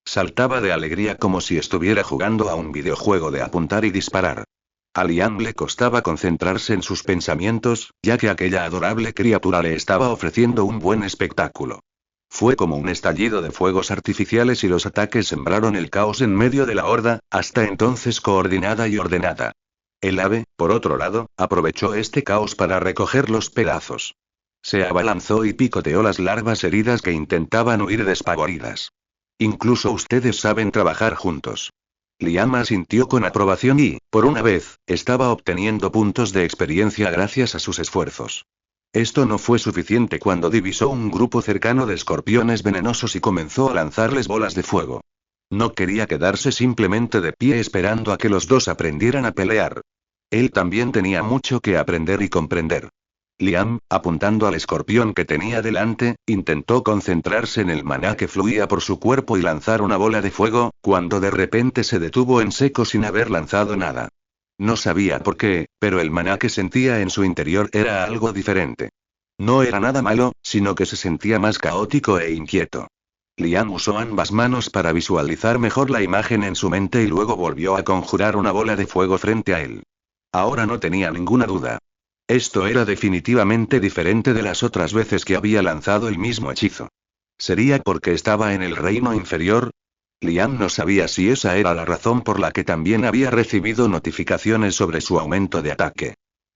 Speaker 1: Saltaba de alegría como si estuviera jugando a un videojuego de apuntar y disparar. A Liam le costaba concentrarse en sus pensamientos, ya que aquella adorable criatura le estaba ofreciendo un buen espectáculo. Fue como un estallido de fuegos artificiales y los ataques sembraron el caos en medio de la horda, hasta entonces coordinada y ordenada. El ave, por otro lado, aprovechó este caos para recoger los pedazos. Se abalanzó y picoteó las larvas heridas que intentaban huir despavoridas. Incluso ustedes saben trabajar juntos. Liam asintió con aprobación y, por una vez, estaba obteniendo puntos de experiencia gracias a sus esfuerzos. Esto no fue suficiente cuando divisó un grupo cercano de escorpiones venenosos y comenzó a lanzarles bolas de fuego. No quería quedarse simplemente de pie esperando a que los dos aprendieran a pelear. Él también tenía mucho que aprender y comprender. Liam, apuntando al escorpión que tenía delante, intentó concentrarse en el maná que fluía por su cuerpo y lanzar una bola de fuego, cuando de repente se detuvo en seco sin haber lanzado nada. No sabía por qué, pero el maná que sentía en su interior era algo diferente. No era nada malo, sino que se sentía más caótico e inquieto. Liam usó ambas manos para visualizar mejor la imagen en su mente y luego volvió a conjurar una bola de fuego frente a él. Ahora no tenía ninguna duda. Esto era definitivamente diferente de las otras veces que había lanzado el mismo hechizo. ¿Sería porque estaba en el reino inferior? Liam no sabía si esa era la razón por la que también había recibido notificaciones sobre su aumento de ataque.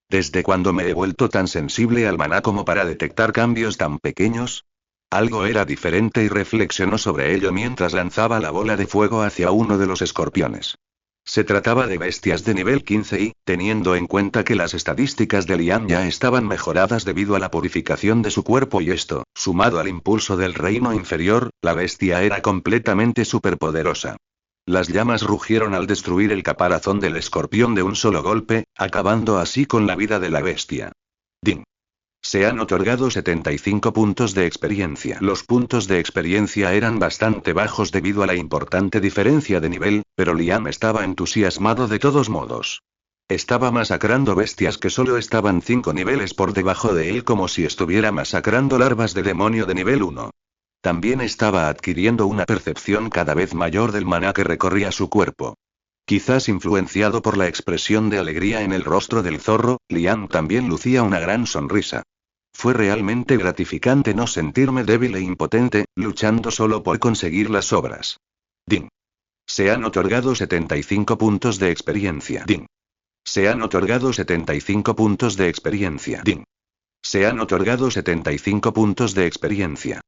Speaker 1: ¿Desde cuándo me he vuelto tan sensible al maná como para detectar cambios tan pequeños? Algo era diferente y reflexionó sobre ello mientras lanzaba la bola de fuego hacia uno de los escorpiones. Se trataba de bestias de nivel 15 y, teniendo en cuenta que las estadísticas de Liam ya estaban mejoradas debido a la purificación de su cuerpo y esto, sumado al impulso del reino inferior, la bestia era completamente superpoderosa. Las llamas rugieron al destruir el caparazón del escorpión de un solo golpe, acabando así con la vida de la bestia. Ding. Se han otorgado 75 puntos de experiencia. Los puntos de experiencia eran bastante bajos debido a la importante diferencia de nivel, pero Liam estaba entusiasmado de todos modos. Estaba masacrando bestias que solo estaban 5 niveles por debajo de él como si estuviera masacrando larvas de demonio de nivel 1. También estaba adquiriendo una percepción cada vez mayor del maná que recorría su cuerpo. Quizás influenciado por la expresión de alegría en el rostro del zorro, Liam también lucía una gran sonrisa. Fue realmente gratificante no sentirme débil e impotente, luchando solo por conseguir las obras. Ding. Se han otorgado 75 puntos de experiencia. Ding. Se han otorgado 75 puntos de experiencia. Ding. Se han otorgado 75 puntos de experiencia.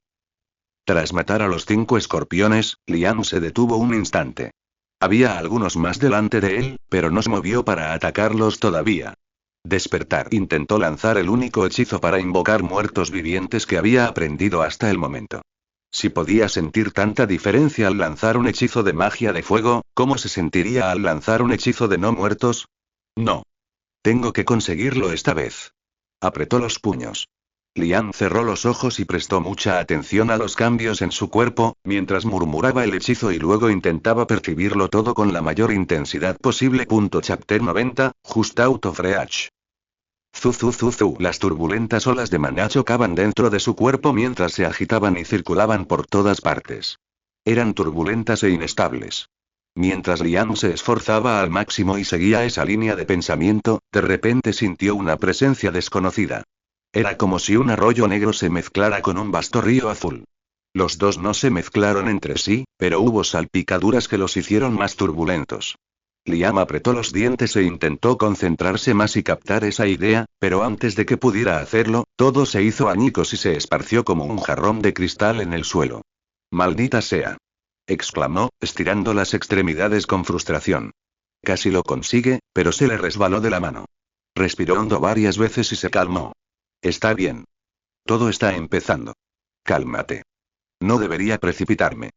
Speaker 1: Tras matar a los 5 escorpiones, Liam se detuvo un instante. Había algunos más delante de él, pero no se movió para atacarlos todavía. Despertar. Intentó lanzar el único hechizo para invocar muertos vivientes que había aprendido hasta el momento. Si podía sentir tanta diferencia al lanzar un hechizo de magia de fuego, ¿cómo se sentiría al lanzar un hechizo de no muertos? No. Tengo que conseguirlo esta vez. Apretó los puños. Liam cerró los ojos y prestó mucha atención a los cambios en su cuerpo, mientras murmuraba el hechizo y luego intentaba percibirlo todo con la mayor intensidad posible. Chapter 90, Just Out of Reach. Zu. Las turbulentas olas de maná chocaban dentro de su cuerpo mientras se agitaban y circulaban por todas partes. Eran turbulentas e inestables. Mientras Liam se esforzaba al máximo y seguía esa línea de pensamiento, de repente sintió una presencia desconocida. Era como si un arroyo negro se mezclara con un vasto río azul. Los dos no se mezclaron entre sí, pero hubo salpicaduras que los hicieron más turbulentos. Liam apretó los dientes e intentó concentrarse más y captar esa idea, pero antes de que pudiera hacerlo, todo se hizo añicos y se esparció como un jarrón de cristal en el suelo. ¡Maldita sea!, exclamó, estirando las extremidades con frustración. Casi lo consigue, pero se le resbaló de la mano. Respiró hondo varias veces y se calmó. Está bien. Todo está empezando. Cálmate. No debería precipitarme.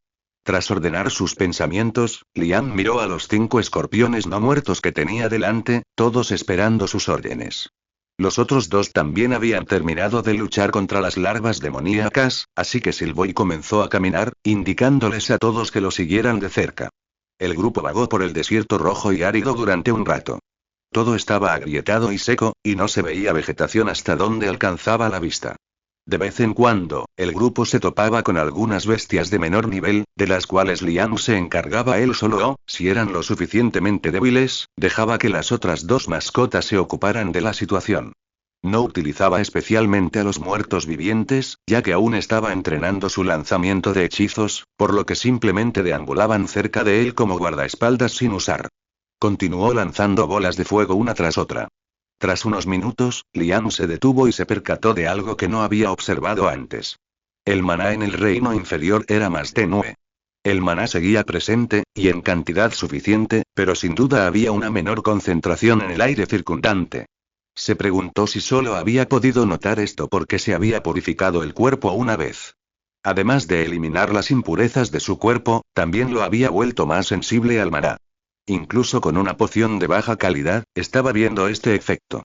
Speaker 1: Tras ordenar sus pensamientos, Liam miró a los 5 escorpiones no muertos que tenía delante, todos esperando sus órdenes. Los otros 2 también habían terminado de luchar contra las larvas demoníacas, así que silbó y comenzó a caminar, indicándoles a todos que lo siguieran de cerca. El grupo vagó por el desierto rojo y árido durante un rato. Todo estaba agrietado y seco, y no se veía vegetación hasta donde alcanzaba la vista. De vez en cuando, el grupo se topaba con algunas bestias de menor nivel, de las cuales Liam se encargaba él solo o, si eran lo suficientemente débiles, dejaba que las otras 2 mascotas se ocuparan de la situación. No utilizaba especialmente a los muertos vivientes, ya que aún estaba entrenando su lanzamiento de hechizos, por lo que simplemente deambulaban cerca de él como guardaespaldas sin usar. Continuó lanzando bolas de fuego una tras otra. Tras unos minutos, Liam se detuvo y se percató de algo que no había observado antes. El maná en el reino inferior era más tenue. El maná seguía presente, y en cantidad suficiente, pero sin duda había una menor concentración en el aire circundante. Se preguntó si solo había podido notar esto porque se había purificado el cuerpo una vez. Además de eliminar las impurezas de su cuerpo, también lo había vuelto más sensible al maná. Incluso con una poción de baja calidad, estaba viendo este efecto.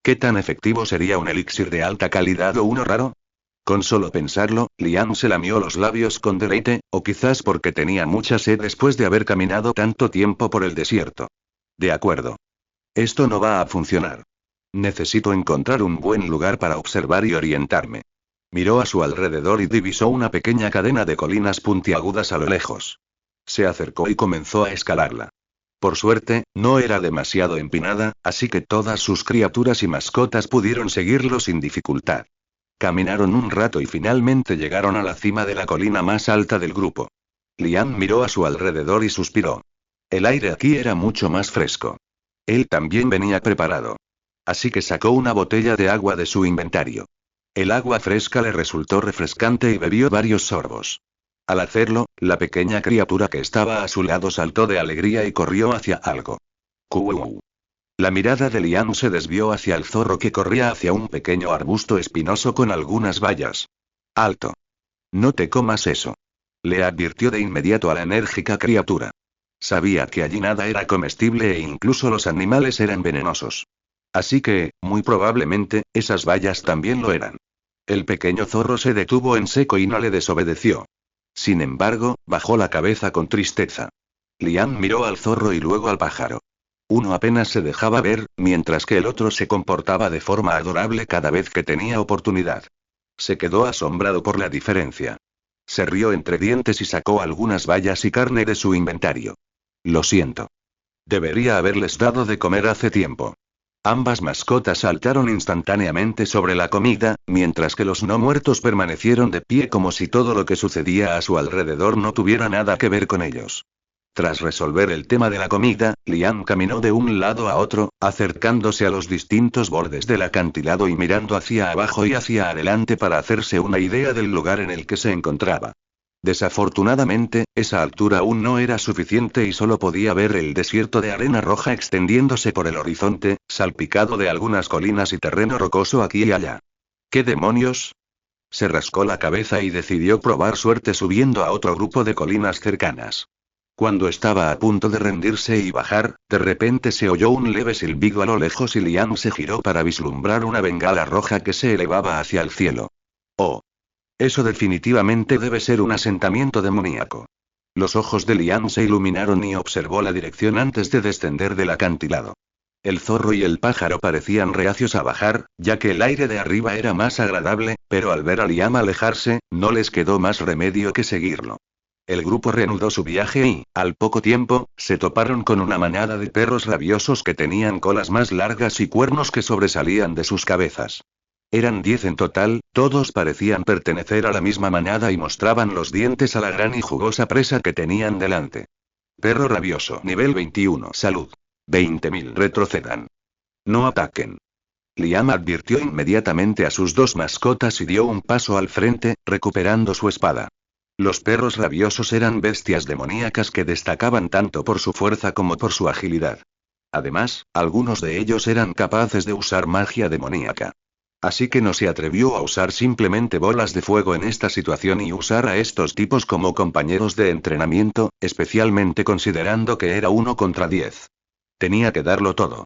Speaker 1: ¿Qué tan efectivo sería un elixir de alta calidad o uno raro? Con solo pensarlo, Liam se lamió los labios con deleite, o quizás porque tenía mucha sed después de haber caminado tanto tiempo por el desierto. De acuerdo. Esto no va a funcionar. Necesito encontrar un buen lugar para observar y orientarme. Miró a su alrededor y divisó una pequeña cadena de colinas puntiagudas a lo lejos. Se acercó y comenzó a escalarla. Por suerte, no era demasiado empinada, así que todas sus criaturas y mascotas pudieron seguirlo sin dificultad. Caminaron un rato y finalmente llegaron a la cima de la colina más alta del grupo. Liam miró a su alrededor y suspiró. El aire aquí era mucho más fresco. Él también venía preparado. Así que sacó una botella de agua de su inventario. El agua fresca le resultó refrescante y bebió varios sorbos. Al hacerlo, la pequeña criatura que estaba a su lado saltó de alegría y corrió hacia algo. ¡Cuú! La mirada de Liam se desvió hacia el zorro que corría hacia un pequeño arbusto espinoso con algunas bayas. ¡Alto! No te comas eso. Le advirtió de inmediato a la enérgica criatura. Sabía que allí nada era comestible e incluso los animales eran venenosos. Así que, muy probablemente, esas bayas también lo eran. El pequeño zorro se detuvo en seco y no le desobedeció. Sin embargo, bajó la cabeza con tristeza. Liam miró al zorro y luego al pájaro. Uno apenas se dejaba ver, mientras que el otro se comportaba de forma adorable cada vez que tenía oportunidad. Se quedó asombrado por la diferencia. Se rió entre dientes y sacó algunas bayas y carne de su inventario. Lo siento. Debería haberles dado de comer hace tiempo. Ambas mascotas saltaron instantáneamente sobre la comida, mientras que los no muertos permanecieron de pie como si todo lo que sucedía a su alrededor no tuviera nada que ver con ellos. Tras resolver el tema de la comida, Liam caminó de un lado a otro, acercándose a los distintos bordes del acantilado y mirando hacia abajo y hacia adelante para hacerse una idea del lugar en el que se encontraba. Desafortunadamente, esa altura aún no era suficiente y solo podía ver el desierto de arena roja extendiéndose por el horizonte, salpicado de algunas colinas y terreno rocoso aquí y allá. ¿Qué demonios? Se rascó la cabeza y decidió probar suerte subiendo a otro grupo de colinas cercanas. Cuando estaba a punto de rendirse y bajar, de repente se oyó un leve silbido a lo lejos y Liam se giró para vislumbrar una bengala roja que se elevaba hacia el cielo. ¡Oh! Eso definitivamente debe ser un asentamiento demoníaco. Los ojos de Liam se iluminaron y observó la dirección antes de descender del acantilado. El zorro y el pájaro parecían reacios a bajar, ya que el aire de arriba era más agradable, pero al ver a Liam alejarse, no les quedó más remedio que seguirlo. El grupo reanudó su viaje y, al poco tiempo, se toparon con una manada de perros rabiosos que tenían colas más largas y cuernos que sobresalían de sus cabezas. Eran 10 en total, todos parecían pertenecer a la misma manada y mostraban los dientes a la gran y jugosa presa que tenían delante. Perro rabioso. Nivel 21. Salud. 20.000. Retrocedan. No ataquen. Liam advirtió inmediatamente a sus dos mascotas y dio un paso al frente, recuperando su espada. Los perros rabiosos eran bestias demoníacas que destacaban tanto por su fuerza como por su agilidad. Además, algunos de ellos eran capaces de usar magia demoníaca. Así que no se atrevió a usar simplemente bolas de fuego en esta situación y usar a estos tipos como compañeros de entrenamiento, especialmente considerando que era 1 contra 10. Tenía que darlo todo.